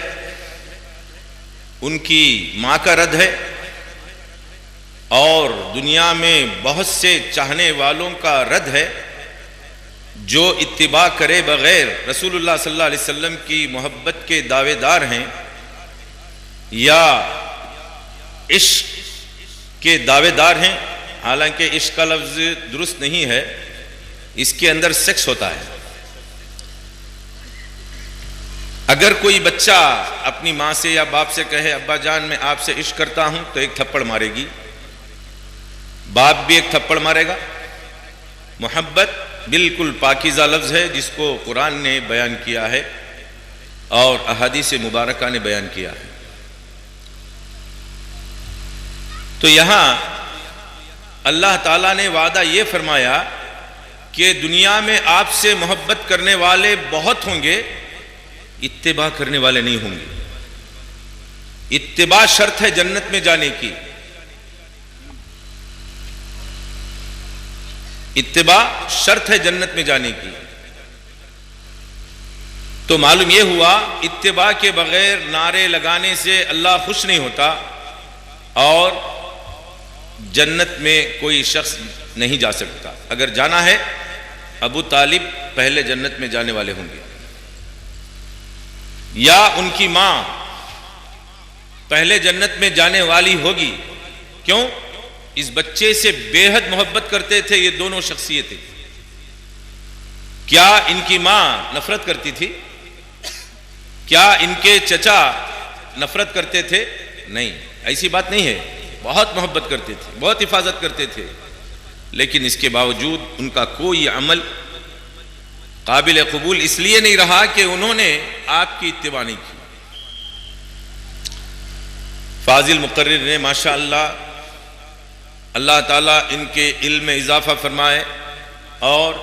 ان کی ماں کا رد ہے، اور دنیا میں بہت سے چاہنے والوں کا رد ہے جو اتباع کرے بغیر رسول اللہ صلی اللہ علیہ وسلم کی محبت کے دعوے دار ہیں یا عشق کے دعوے دار ہیں۔ حالانکہ عشق کا لفظ درست نہیں ہے، اس کے اندر سیکس ہوتا ہے۔ اگر کوئی بچہ اپنی ماں سے یا باپ سے کہے ابا جان میں آپ سے عشق کرتا ہوں تو ایک تھپڑ مارے گی، باپ بھی ایک تھپڑ مارے گا۔ محبت بالکل پاکیزہ لفظ ہے جس کو قرآن نے بیان کیا ہے اور احادیث مبارکہ نے بیان کیا ہے۔ تو یہاں اللہ تعالیٰ نے وعدہ یہ فرمایا کہ دنیا میں آپ سے محبت کرنے والے بہت ہوں گے، اتباع کرنے والے نہیں ہوں گے۔ اتباع شرط ہے جنت میں جانے کی، اتباع شرط ہے جنت میں جانے کی۔ تو معلوم یہ ہوا اتباع کے بغیر نعرے لگانے سے اللہ خوش نہیں ہوتا اور جنت میں کوئی شخص نہیں جا سکتا. اگر جانا ہے ابو طالب پہلے جنت میں جانے والے ہوں گے، یا ان کی ماں پہلے جنت میں جانے والی ہوگی. کیوں؟ اس بچے سے بے حد محبت کرتے تھے یہ دونوں شخصیتیں. کیا ان کی ماں نفرت کرتی تھی؟ کیا ان کے چچا نفرت کرتے تھے؟ نہیں، ایسی بات نہیں ہے. بہت محبت کرتے تھے، بہت حفاظت کرتے تھے، لیکن اس کے باوجود ان کا کوئی عمل قابل قبول اس لیے نہیں رہا کہ انہوں نے آپ کی اتباع نہیں کی. فاضل مقرر نے ماشاءاللہ اللہ تعالیٰ ان کے علم میں اضافہ فرمائے اور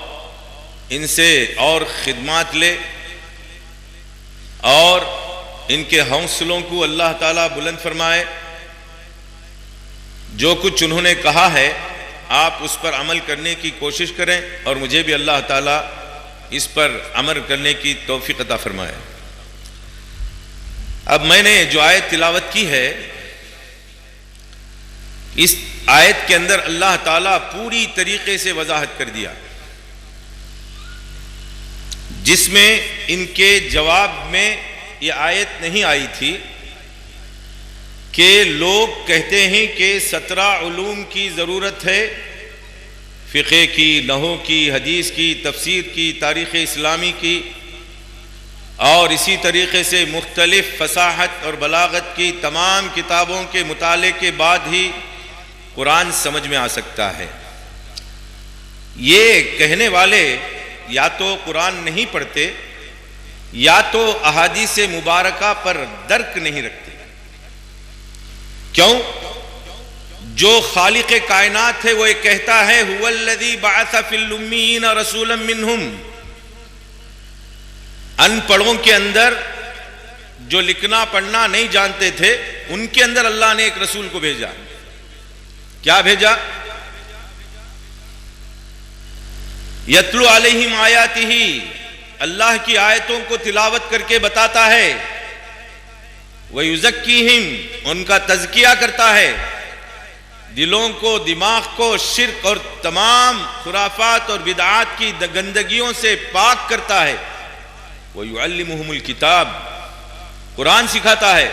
ان سے اور خدمات لے اور ان کے حوصلوں کو اللہ تعالیٰ بلند فرمائے. جو کچھ انہوں نے کہا ہے آپ اس پر عمل کرنے کی کوشش کریں اور مجھے بھی اللہ تعالیٰ اس پر عمل کرنے کی توفیق عطا فرمائے. اب میں نے جو آیت تلاوت کی ہے، اس آیت کے اندر اللہ تعالیٰ پوری طریقے سے وضاحت کر دیا، جس میں ان کے جواب میں یہ آیت نہیں آئی تھی کہ لوگ کہتے ہیں کہ 17 علوم کی ضرورت ہے، فقہ کی، نحو کی، حدیث کی، تفسیر کی، تاریخ اسلامی کی، اور اسی طریقے سے مختلف فصاحت اور بلاغت کی تمام کتابوں کے مطالعے کے بعد ہی قرآن سمجھ میں آ سکتا ہے. یہ کہنے والے یا تو قرآن نہیں پڑھتے یا تو احادیث مبارکہ پر درک نہیں رکھتے. کیوں؟ جو خالق کائنات ہے وہ یہ کہتا ہے هو الذی بعث فی الامیین رسولا منہم. ان پڑھوں کے اندر جو لکھنا پڑھنا نہیں جانتے تھے ان کے اندر اللہ نے ایک رسول کو بھیجا. کیا بھیجا؟ یتلو علیہم آیاتہ، اللہ کی آیتوں کو تلاوت کر کے بتاتا ہے. وَيُزَكِّيهِمْ، ان کا تزکیہ کرتا ہے، دلوں کو، دماغ کو شرک اور تمام خرافات اور بدعات کی گندگیوں سے پاک کرتا ہے. وَيُعَلِّمُهُمُ الْكِتَابِ، قرآن سکھاتا ہے،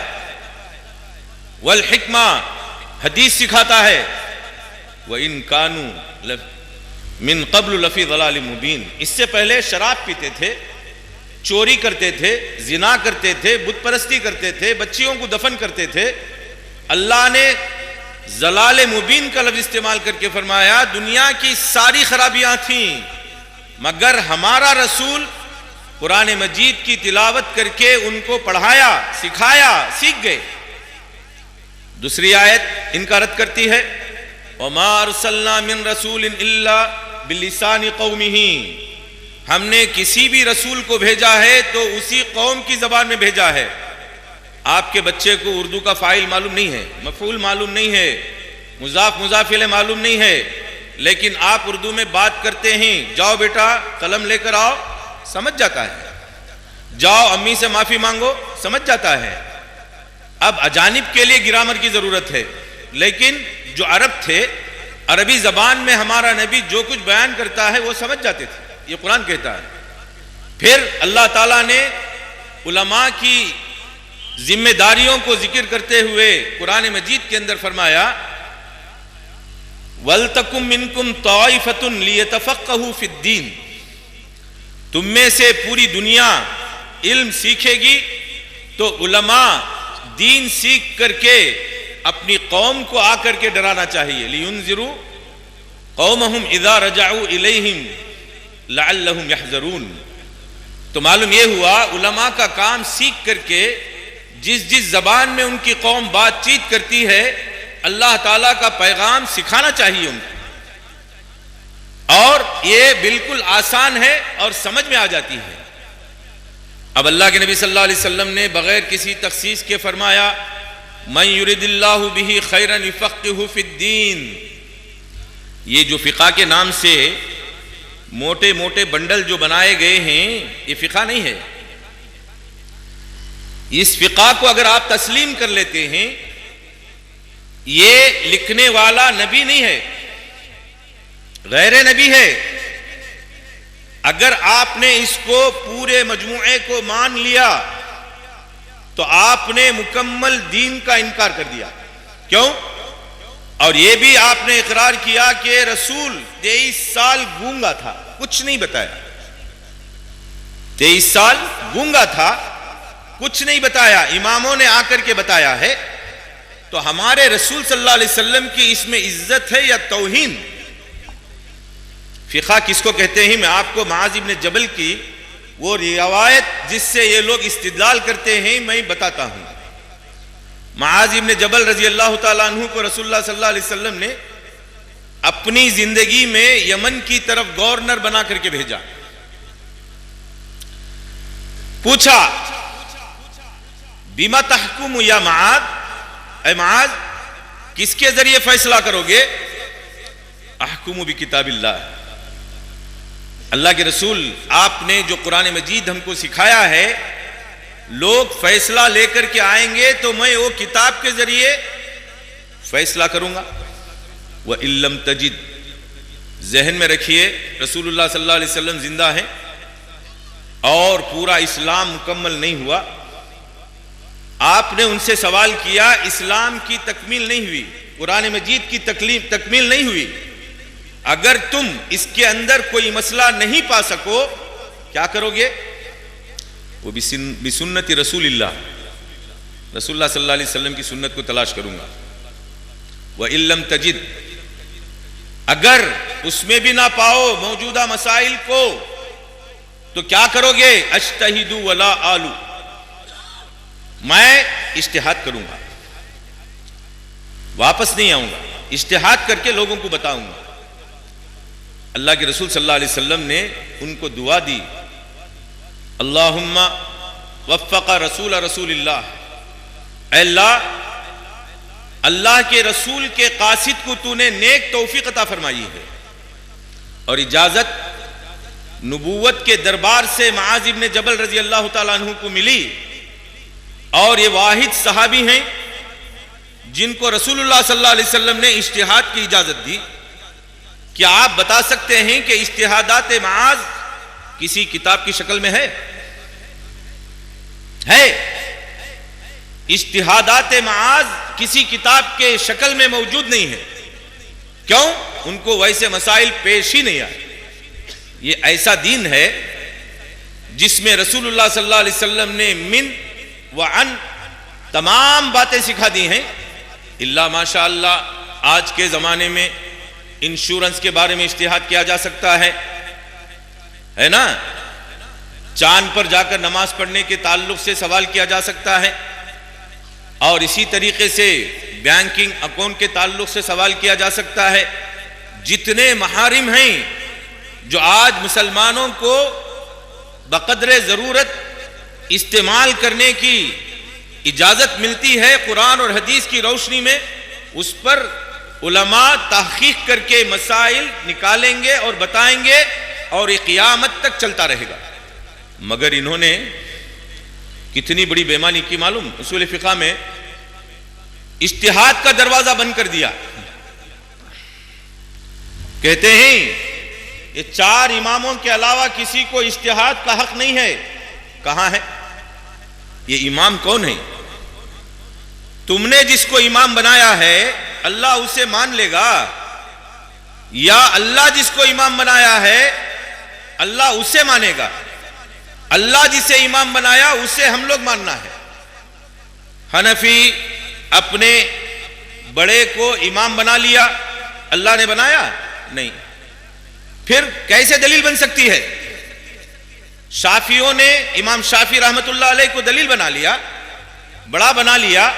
والحکمہ، حدیث سکھاتا ہے. وَإِن كَانُوا مِن قَبْلُ لَفِي ضَلَالٍ مُبِينٍ، اس سے پہلے شراب پیتے تھے، چوری کرتے تھے، زنا کرتے تھے، بت پرستی کرتے تھے، بچیوں کو دفن کرتے تھے. اللہ نے ضلال مبین کا لفظ استعمال کر کے فرمایا دنیا کی ساری خرابیاں تھیں مگر ہمارا رسول قرآن مجید کی تلاوت کر کے ان کو پڑھایا، سکھایا، سیکھ گئے. دوسری آیت ان کا رد کرتی ہے وَمَا أَرْسَلْنَا مِن رَسُولٍ إِلَّا بِلِسَانِ قَوْمِهِ، ہم نے کسی بھی رسول کو بھیجا ہے تو اسی قوم کی زبان میں بھیجا ہے. آپ کے بچے کو اردو کا فاعل معلوم نہیں ہے، مفعول معلوم نہیں ہے، مضاف مضاف الیہ معلوم نہیں ہے، لیکن آپ اردو میں بات کرتے ہیں، جاؤ بیٹا قلم لے کر آؤ، سمجھ جاتا ہے. جاؤ امی سے معافی مانگو، سمجھ جاتا ہے. اب اجانب کے لیے گرامر کی ضرورت ہے، لیکن جو عرب تھے، عربی زبان میں ہمارا نبی جو کچھ بیان کرتا ہے وہ سمجھ جاتے تھے. یہ قرآن کہتا ہے. پھر اللہ تعالیٰ نے علماء کی ذمہ داریوں کو ذکر کرتے ہوئے قرآن مجید کے اندر فرمایا وَلْتَكُمْ مِنْكُمْ طَائِفَةٌ لِيَتَفَقَّهُ فِي الدِّينِ، تم میں سے پوری دنیا علم سیکھے گی تو علماء دین سیکھ کر کے اپنی قوم کو آ کر کے ڈرانا چاہیے. لِيُنذِرُوا قَوْمَهُمْ إِذَا رَجَعُوا إِلَيْهِمْ لَعَلَّهُمْ يَحْذَرُونَ. تو معلوم یہ ہوا علماء کا کام سیکھ کر کے جس جس زبان میں ان کی قوم بات چیت کرتی ہے اللہ تعالیٰ کا پیغام سکھانا چاہیے ان کو، اور یہ بالکل آسان ہے اور سمجھ میں آ جاتی ہے. اب اللہ کے نبی صلی اللہ علیہ وسلم نے بغیر کسی تخصیص کے فرمایا مَن يُرِدِ اللَّهُ بِهِ خَيْرًا يُفَقِّهُ فِي الدِّينِ. یہ جو فقہ کے نام سے موٹے موٹے بنڈل جو بنائے گئے ہیں یہ فقہ نہیں ہے. اس فقہ کو اگر آپ تسلیم کر لیتے ہیں یہ لکھنے والا نبی نہیں ہے، غیر نبی ہے. اگر آپ نے اس کو پورے مجموعے کو مان لیا تو آپ نے مکمل دین کا انکار کر دیا. کیوں؟ اور یہ بھی آپ نے اقرار کیا کہ رسول 23 سال گونگا تھا, کچھ نہیں بتایا. 23 سال گونگا تھا, کچھ نہیں بتایا, اماموں نے آ کر کے بتایا ہے. تو ہمارے رسول صلی اللہ علیہ وسلم کی اس میں عزت ہے یا توہین؟ فقہ کس کو کہتے ہیں؟ میں آپ کو معاذ ابن جبل کی وہ روایت جس سے یہ لوگ استدلال کرتے ہیں میں بتاتا ہوں. معاذ ابن جبل رضی اللہ تعالیٰ عنہ کو رسول اللہ صلی اللہ علیہ وسلم نے اپنی زندگی میں یمن کی طرف گورنر بنا کر کے بھیجا. پوچھا بما تحکم یا معاذ, اے معاذ کس کے ذریعے فیصلہ کرو گے؟ احکم بکتاب اللہ, اللہ کے رسول آپ نے جو قرآن مجید ہم کو سکھایا ہے, لوگ فیصلہ لے کر کے آئیں گے تو میں وہ کتاب کے ذریعے فیصلہ کروں گا. وَإِن لَّمْ تَجِدْ, ذہن میں رکھیے رسول اللہ صلی اللہ علیہ وسلم زندہ ہیں اور پورا اسلام مکمل نہیں ہوا. آپ نے ان سے سوال کیا, اسلام کی تکمیل نہیں ہوئی, قرآن مجید کی تکمیل نہیں ہوئی, اگر تم اس کے اندر کوئی مسئلہ نہیں پا سکو کیا کرو گے؟ وہ بسنت رسول اللہ, رسول اللہ صلی اللہ علیہ وسلم کی سنت کو تلاش کروں گا. وَإِن لَّمْ تَجِدْ, اگر اس میں بھی نہ پاؤ موجودہ مسائل کو تو کیا کرو گے؟ اجتہد ولا آلو, میں اجتہاد کروں گا, واپس نہیں آؤں گا, اجتہاد کر کے لوگوں کو بتاؤں گا. اللہ کے رسول صلی اللہ علیہ وسلم نے ان کو دعا دی, اللہم وفق رسول اللہ, اے اللہ, اللہ کے رسول کے قاصد کو تو نے نیک توفیق عطا فرمائی ہے. اور اجازت نبوت کے دربار سے معاذ ابن جبل رضی اللہ تعالیٰ عنہ کو ملی, اور یہ واحد صحابی ہیں جن کو رسول اللہ صلی اللہ علیہ وسلم نے اجتہاد کی اجازت دی. کیا آپ بتا سکتے ہیں کہ اجتہادات معاذ کسی کتاب کی شکل میں ہے؟ اجتہادات معاذ کسی کتاب کے شکل میں موجود نہیں ہے. کیوں؟ ان کو ویسے مسائل پیش ہی نہیں آئے. یہ ایسا دین ہے جس میں رسول اللہ صلی اللہ علیہ وسلم نے من وعن تمام باتیں سکھا دی ہیں. اللہ ماشاء اللہ آج کے زمانے میں انشورنس کے بارے میں اجتہاد کیا جا سکتا ہے نا, چاند پر جا کر نماز پڑھنے کے تعلق سے سوال کیا جا سکتا ہے, اور اسی طریقے سے بینکنگ اکاؤنٹ کے تعلق سے سوال کیا جا سکتا ہے. جتنے محارم ہیں جو آج مسلمانوں کو بقدر ضرورت استعمال کرنے کی اجازت ملتی ہے قرآن اور حدیث کی روشنی میں, اس پر علماء تحقیق کر کے مسائل نکالیں گے اور بتائیں گے, اور یہ قیامت تک چلتا رہے گا. مگر انہوں نے کتنی بڑی بے ایمانی کی معلوم؟ اصول فقہ میں اجتہاد کا دروازہ بند کر دیا. کہتے ہیں یہ 4 اماموں کے علاوہ کسی کو اجتہاد کا حق نہیں ہے. کہاں ہے یہ امام؟ کون ہے؟ تم نے جس کو امام بنایا ہے اللہ اسے مان لے گا, یا اللہ جس کو امام بنایا ہے اللہ اسے مانے گا؟ اللہ جسے امام بنایا اسے ہم لوگ ماننا ہے. حنفی اپنے بڑے کو امام بنا لیا, اللہ نے بنایا نہیں, پھر کیسے دلیل بن سکتی ہے؟ شافعیوں نے امام شافعی رحمت اللہ علیہ کو دلیل بنا لیا, بڑا بنا لیا.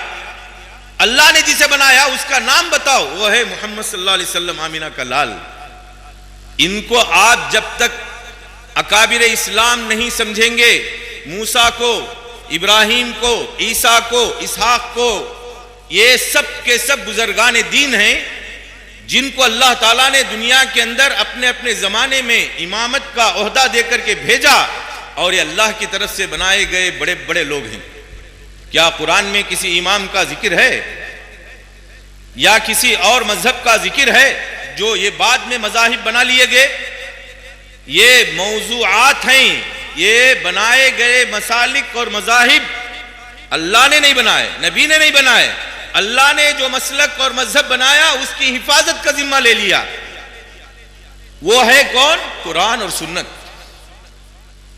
اللہ نے جسے بنایا اس کا نام بتاؤ, وہ ہے محمد صلی اللہ علیہ وسلم, آمینہ کا لال. ان کو آپ جب تک اکابر اسلام نہیں سمجھیں گے, موسیٰ کو, ابراہیم کو, عیسیٰ کو, اسحاق کو, یہ سب کے سب بزرگان دین ہیں جن کو اللہ تعالیٰ نے دنیا کے اندر اپنے اپنے زمانے میں امامت کا عہدہ دے کر کے بھیجا, اور یہ اللہ کی طرف سے بنائے گئے بڑے بڑے لوگ ہیں. کیا قرآن میں کسی امام کا ذکر ہے یا کسی اور مذہب کا ذکر ہے؟ جو یہ بعد میں مذاہب بنا لیے گئے، یہ موضوعات ہیں، یہ بنائے گئے مسالک اور مذاہب اللہ نے نہیں بنائے، نبی نے نہیں بنائے. اللہ نے جو مسلک اور مذہب بنایا اس کی حفاظت کا ذمہ لے لیا. وہ ہے کون؟ قرآن اور سنت.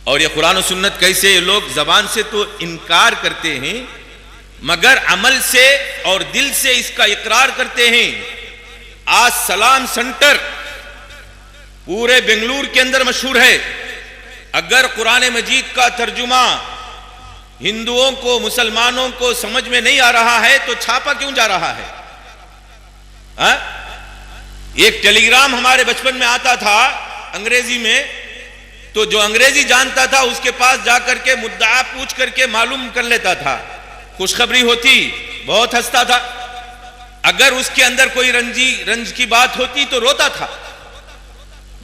اور یہ قرآن و سنت کیسے؟ یہ لوگ زبان سے تو انکار کرتے ہیں مگر عمل سے اور دل سے اس کا اقرار کرتے ہیں. آج سلام سنٹر پورے بنگلور کے اندر مشہور ہے. اگر قرآن مجید کا ترجمہ ہندوؤں کو، مسلمانوں کو سمجھ میں نہیں آ رہا ہے تو چھاپا کیوں جا رہا ہے؟ ایک ٹیلی گرام ہمارے بچپن میں آتا تھا انگریزی میں، تو جو انگریزی جانتا تھا اس کے پاس جا کر کے مدعا پوچھ کر کے معلوم کر لیتا تھا. خوشخبری ہوتی بہت ہنستا تھا، اگر اس کے اندر کوئی رنج کی بات ہوتی تو روتا تھا.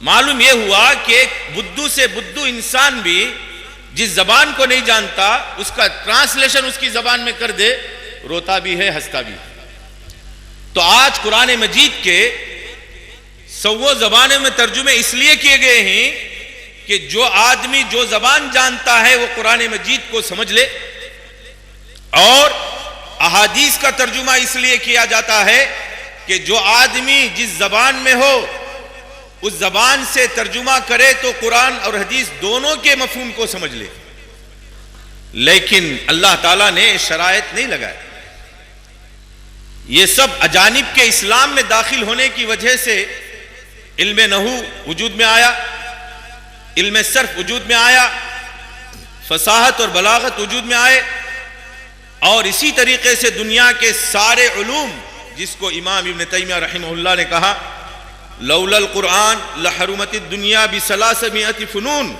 معلوم یہ ہوا کہ ایک بدھو سے بدھو انسان بھی جس زبان کو نہیں جانتا اس کا ٹرانسلیشن اس کی زبان میں کر دے، روتا بھی ہے ہنستا بھی. تو آج قرآن مجید کے 100 زبانوں میں ترجمے اس لیے کیے گئے ہیں کہ جو آدمی جو زبان جانتا ہے وہ قرآن مجید کو سمجھ لے. اور احادیث کا ترجمہ اس لیے کیا جاتا ہے کہ جو آدمی جس زبان میں ہو اس زبان سے ترجمہ کرے تو قرآن اور حدیث دونوں کے مفہوم کو سمجھ لے. لیکن اللہ تعالیٰ نے شرائط نہیں لگائے. یہ سب اجانب کے اسلام میں داخل ہونے کی وجہ سے علم نحو وجود میں آیا، علم صرف وجود میں آیا، فصاحت اور بلاغت وجود میں آئے. اور اسی طریقے سے دنیا کے سارے علوم، جس کو امام ابن تیمیہ رحمہ اللہ نے کہا لولا القرآن لحرمت الدنیا بثلاثمائۃ فنون،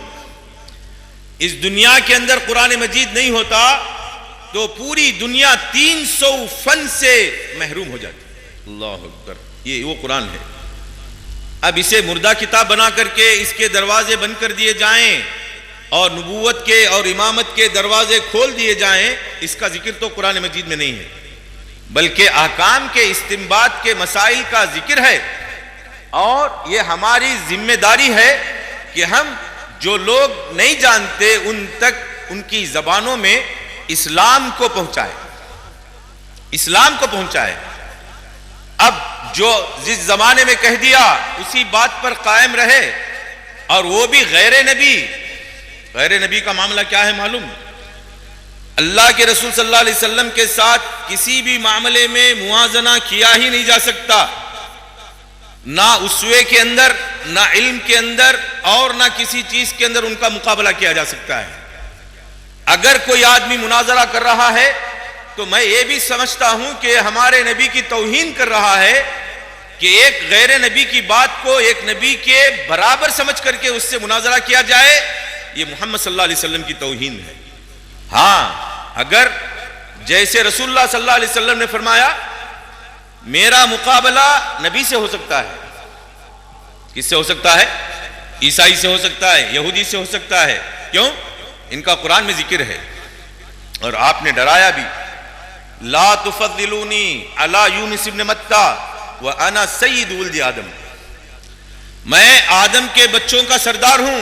اس دنیا کے اندر قرآن مجید نہیں ہوتا تو پوری دنیا 300 فن سے محروم ہو جاتی. اللہ اکبر، یہ وہ قرآن ہے. اب اسے مردہ کتاب بنا کر کے اس کے دروازے بند کر دیے جائیں اور نبوت کے اور امامت کے دروازے کھول دیے جائیں، اس کا ذکر تو قرآن مجید میں نہیں ہے، بلکہ احکام کے استنباط کے مسائل کا ذکر ہے. اور یہ ہماری ذمہ داری ہے کہ ہم جو لوگ نہیں جانتے ان تک ان کی زبانوں میں اسلام کو پہنچائے، اسلام کو پہنچائے. اب جو جس زمانے میں کہہ دیا اسی بات پر قائم رہے، اور وہ بھی غیر نبی. غیر نبی کا معاملہ کیا ہے معلوم؟ اللہ کے رسول صلی اللہ علیہ وسلم کے ساتھ کسی بھی معاملے میں موازنہ کیا ہی نہیں جا سکتا، نہ اسوے کے اندر، نہ علم کے اندر، اور نہ کسی چیز کے اندر ان کا مقابلہ کیا جا سکتا ہے. اگر کوئی آدمی مناظرہ کر رہا ہے تو میں یہ بھی سمجھتا ہوں کہ ہمارے نبی کی توہین کر رہا ہے کہ ایک غیر نبی کی بات کو ایک نبی کے برابر سمجھ کر کے اس سے مناظرہ کیا جائے. یہ محمد صلی اللہ علیہ وسلم کی توہین ہے. ہاں، اگر جیسے رسول اللہ صلی اللہ علیہ وسلم نے فرمایا میرا مقابلہ نبی سے ہو سکتا ہے. کس سے ہو سکتا ہے؟ عیسائی سے ہو سکتا ہے، یہودی سے ہو سکتا ہے. کیوں؟ ان کا قرآن میں ذکر ہے. اور آپ نے ڈرایا بھی، لا تفضلونی علی یونس ابن متى وانا سید ولد آدم، میں آدم کے بچوں کا سردار ہوں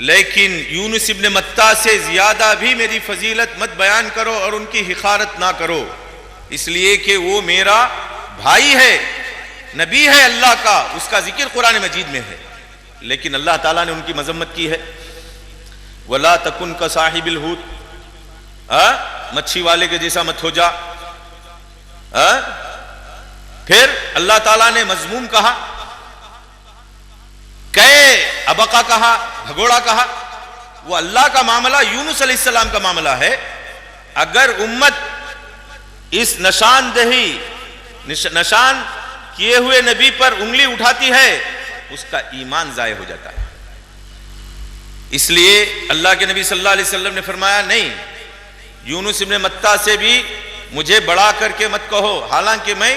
لیکن یونس ابن متى سے زیادہ بھی میری فضیلت مت بیان کرو اور ان کی حقارت نہ کرو، اس لیے کہ وہ میرا بھائی ہے، نبی ہے اللہ کا، اس کا ذکر قرآن مجید میں ہے. لیکن اللہ تعالیٰ نے ان کی مذمت کی ہے. وَلَا تَكُنْ كَصَاحِبِ الْحُوتِ، مچھی والے کے جیسا مت ہو جا. پھر اللہ تعالیٰ نے مذموم کہا، ابقا کہا، بھگوڑا کہا. وہ اللہ کا معاملہ یونس علیہ السلام کا معاملہ ہے. اگر امت اس نشان کیے ہوئے نبی پر انگلی اٹھاتی ہے اس کا ایمان ضائع ہو جاتا ہے. اس لیے اللہ کے نبی صلی اللہ علیہ وسلم نے فرمایا نہیں، یونس ابن متى سے بھی مجھے بڑا کر کے مت کہو، حالانکہ میں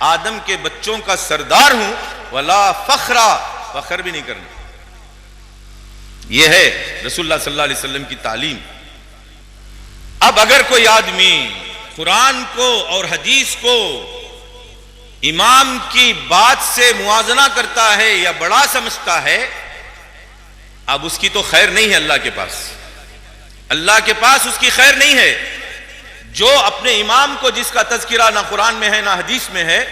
آدم کے بچوں کا سردار ہوں. ولا فخرا، فخر بھی نہیں کرنا. یہ ہے رسول اللہ صلی اللہ علیہ وسلم کی تعلیم. اب اگر کوئی آدمی قرآن کو اور حدیث کو امام کی بات سے موازنہ کرتا ہے یا بڑا سمجھتا ہے، اب اس کی تو خیر نہیں ہے اللہ کے پاس، اللہ کے پاس اس کی خیر نہیں ہے۔ جو اپنے امام کو، جس کا تذکرہ نہ قرآن میں ہے نہ حدیث میں ہے،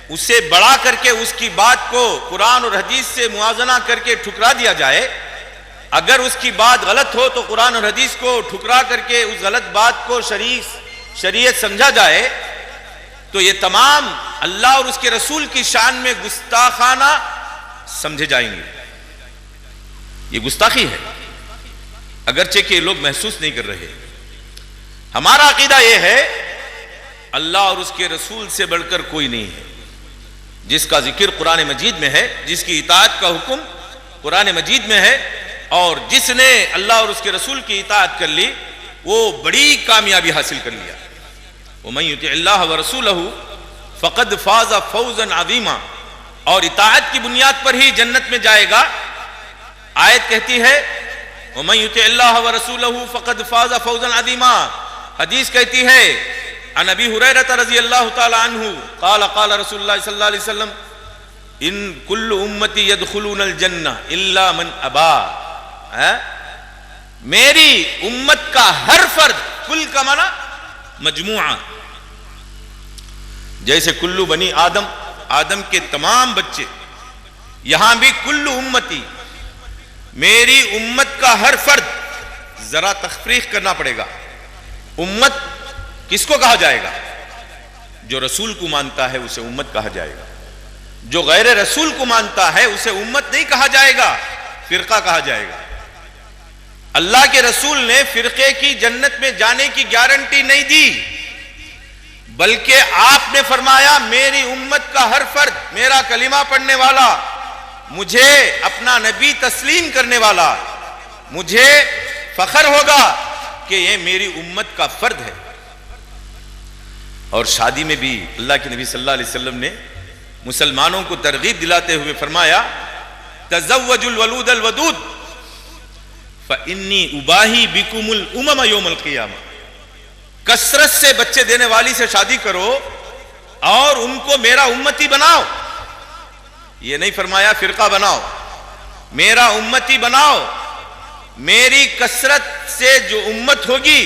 اسے بڑا کر کے اس کی بات کو قرآن اور حدیث سے موازنہ کر کے ٹھکرا دیا جائے، اگر اس کی بات غلط ہو تو قرآن اور حدیث کو ٹھکرا کر کے اس غلط بات کو شریعت سمجھا جائے، تو یہ تمام اللہ اور اس کے رسول کی شان میں گستاخانہ سمجھے جائیں گے۔ یہ گستاخی ہے، اگرچہ کہ لوگ محسوس نہیں کر رہے۔ ہمارا عقیدہ یہ ہے اللہ اور اس کے رسول سے بڑھ کر کوئی نہیں ہے، جس کا ذکر قرآن مجید میں ہے، جس کی اطاعت کا حکم قرآن مجید میں ہے، اور جس نے اللہ اور اس کے رسول کی اطاعت کر لی وہ بڑی کامیابی حاصل کر لیا۔ وَمَن يُطِعِ اللَّهَ وَرَسُولَهُ فَقَدْ فَازَ فَوْزًا عَظِيمًا، اور اطاعت کی بنیاد پر ہی جنت میں جائے گا۔ آیت کہتی ہے وَمَن يُطِعِ اللَّهَ وَرَسُولَهُ فَقَدْ فَازَ فَوْزًا عَظِيمًا، حدیث کہتی ہے عن ابی ہریرہ رضی اللہ تعالی عنہ قال قال رسول اللہ صلی اللہ علیہ وسلم ان کل امتی يدخلون الجنہ الا من ابا، میری امت کا ہر فرد، کل کا معنی مجموعہ، جیسے کلو بنی آدم، آدم کے تمام بچے، یہاں بھی کل امتی، میری امت کا ہر فرد، ذرا تفریق کرنا پڑے گا۔ امت کس کو کہا جائے گا؟ جو رسول کو مانتا ہے اسے امت کہا جائے گا، جو غیر رسول کو مانتا ہے اسے امت نہیں کہا جائے گا، فرقہ کہا جائے گا۔ اللہ کے رسول نے فرقے کی جنت میں جانے کی گارنٹی نہیں دی، بلکہ آپ نے فرمایا میری امت کا ہر فرد، میرا کلمہ پڑھنے والا، مجھے اپنا نبی تسلیم کرنے والا، مجھے فخر ہوگا کہ یہ میری امت کا فرد ہے۔ اور شادی میں بھی اللہ کے نبی صلی اللہ علیہ وسلم نے مسلمانوں کو ترغیب دلاتے ہوئے فرمایا تزوجوا الولود الودود فإنی اباہی بکم الامم یوم القیامہ، کثرت سے بچے دینے والی سے شادی کرو اور ان کو میرا امتی بناؤ۔ یہ نہیں فرمایا فرقہ بناؤ، میرا امتی بناؤ، میری کثرت سے جو امت ہوگی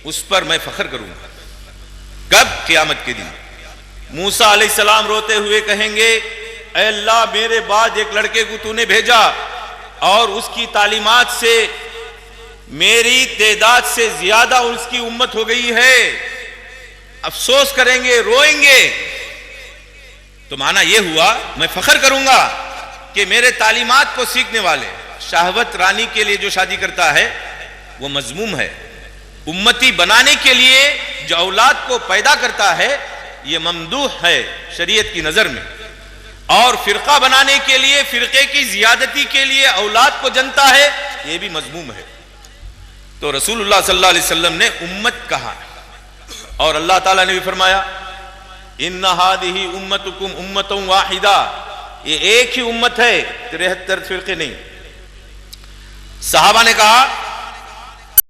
اس پر میں فخر کروں گا۔ کب؟ قیامت کے دن موسیٰ علیہ السلام روتے ہوئے کہیں گے اے اللہ میرے بعد ایک لڑکے کو تو نے بھیجا اور اس کی تعلیمات سے میری تعداد سے زیادہ اس کی امت ہو گئی ہے، افسوس کریں گے، روئیں گے۔ تو معنی یہ ہوا میں فخر کروں گا کہ میرے تعلیمات کو سیکھنے والے، شہوت رانی کے لیے جو شادی کرتا ہے وہ مذموم ہے، امتی بنانے کے لیے جو اولاد کو پیدا کرتا ہے یہ ممدوح ہے شریعت کی نظر میں، اور فرقہ بنانے کے لیے، فرقے کی زیادتی کے لیے اولاد کو جنتا ہے یہ بھی مذموم ہے۔ تو رسول اللہ صلی اللہ علیہ وسلم نے امت کہا، اور اللہ تعالیٰ نے بھی فرمایا ان ہذہ امتکم امۃ واحدہ، یہ ایک ہی امت ہے، 73 فرقے نہیں۔ صحابہ نے کہا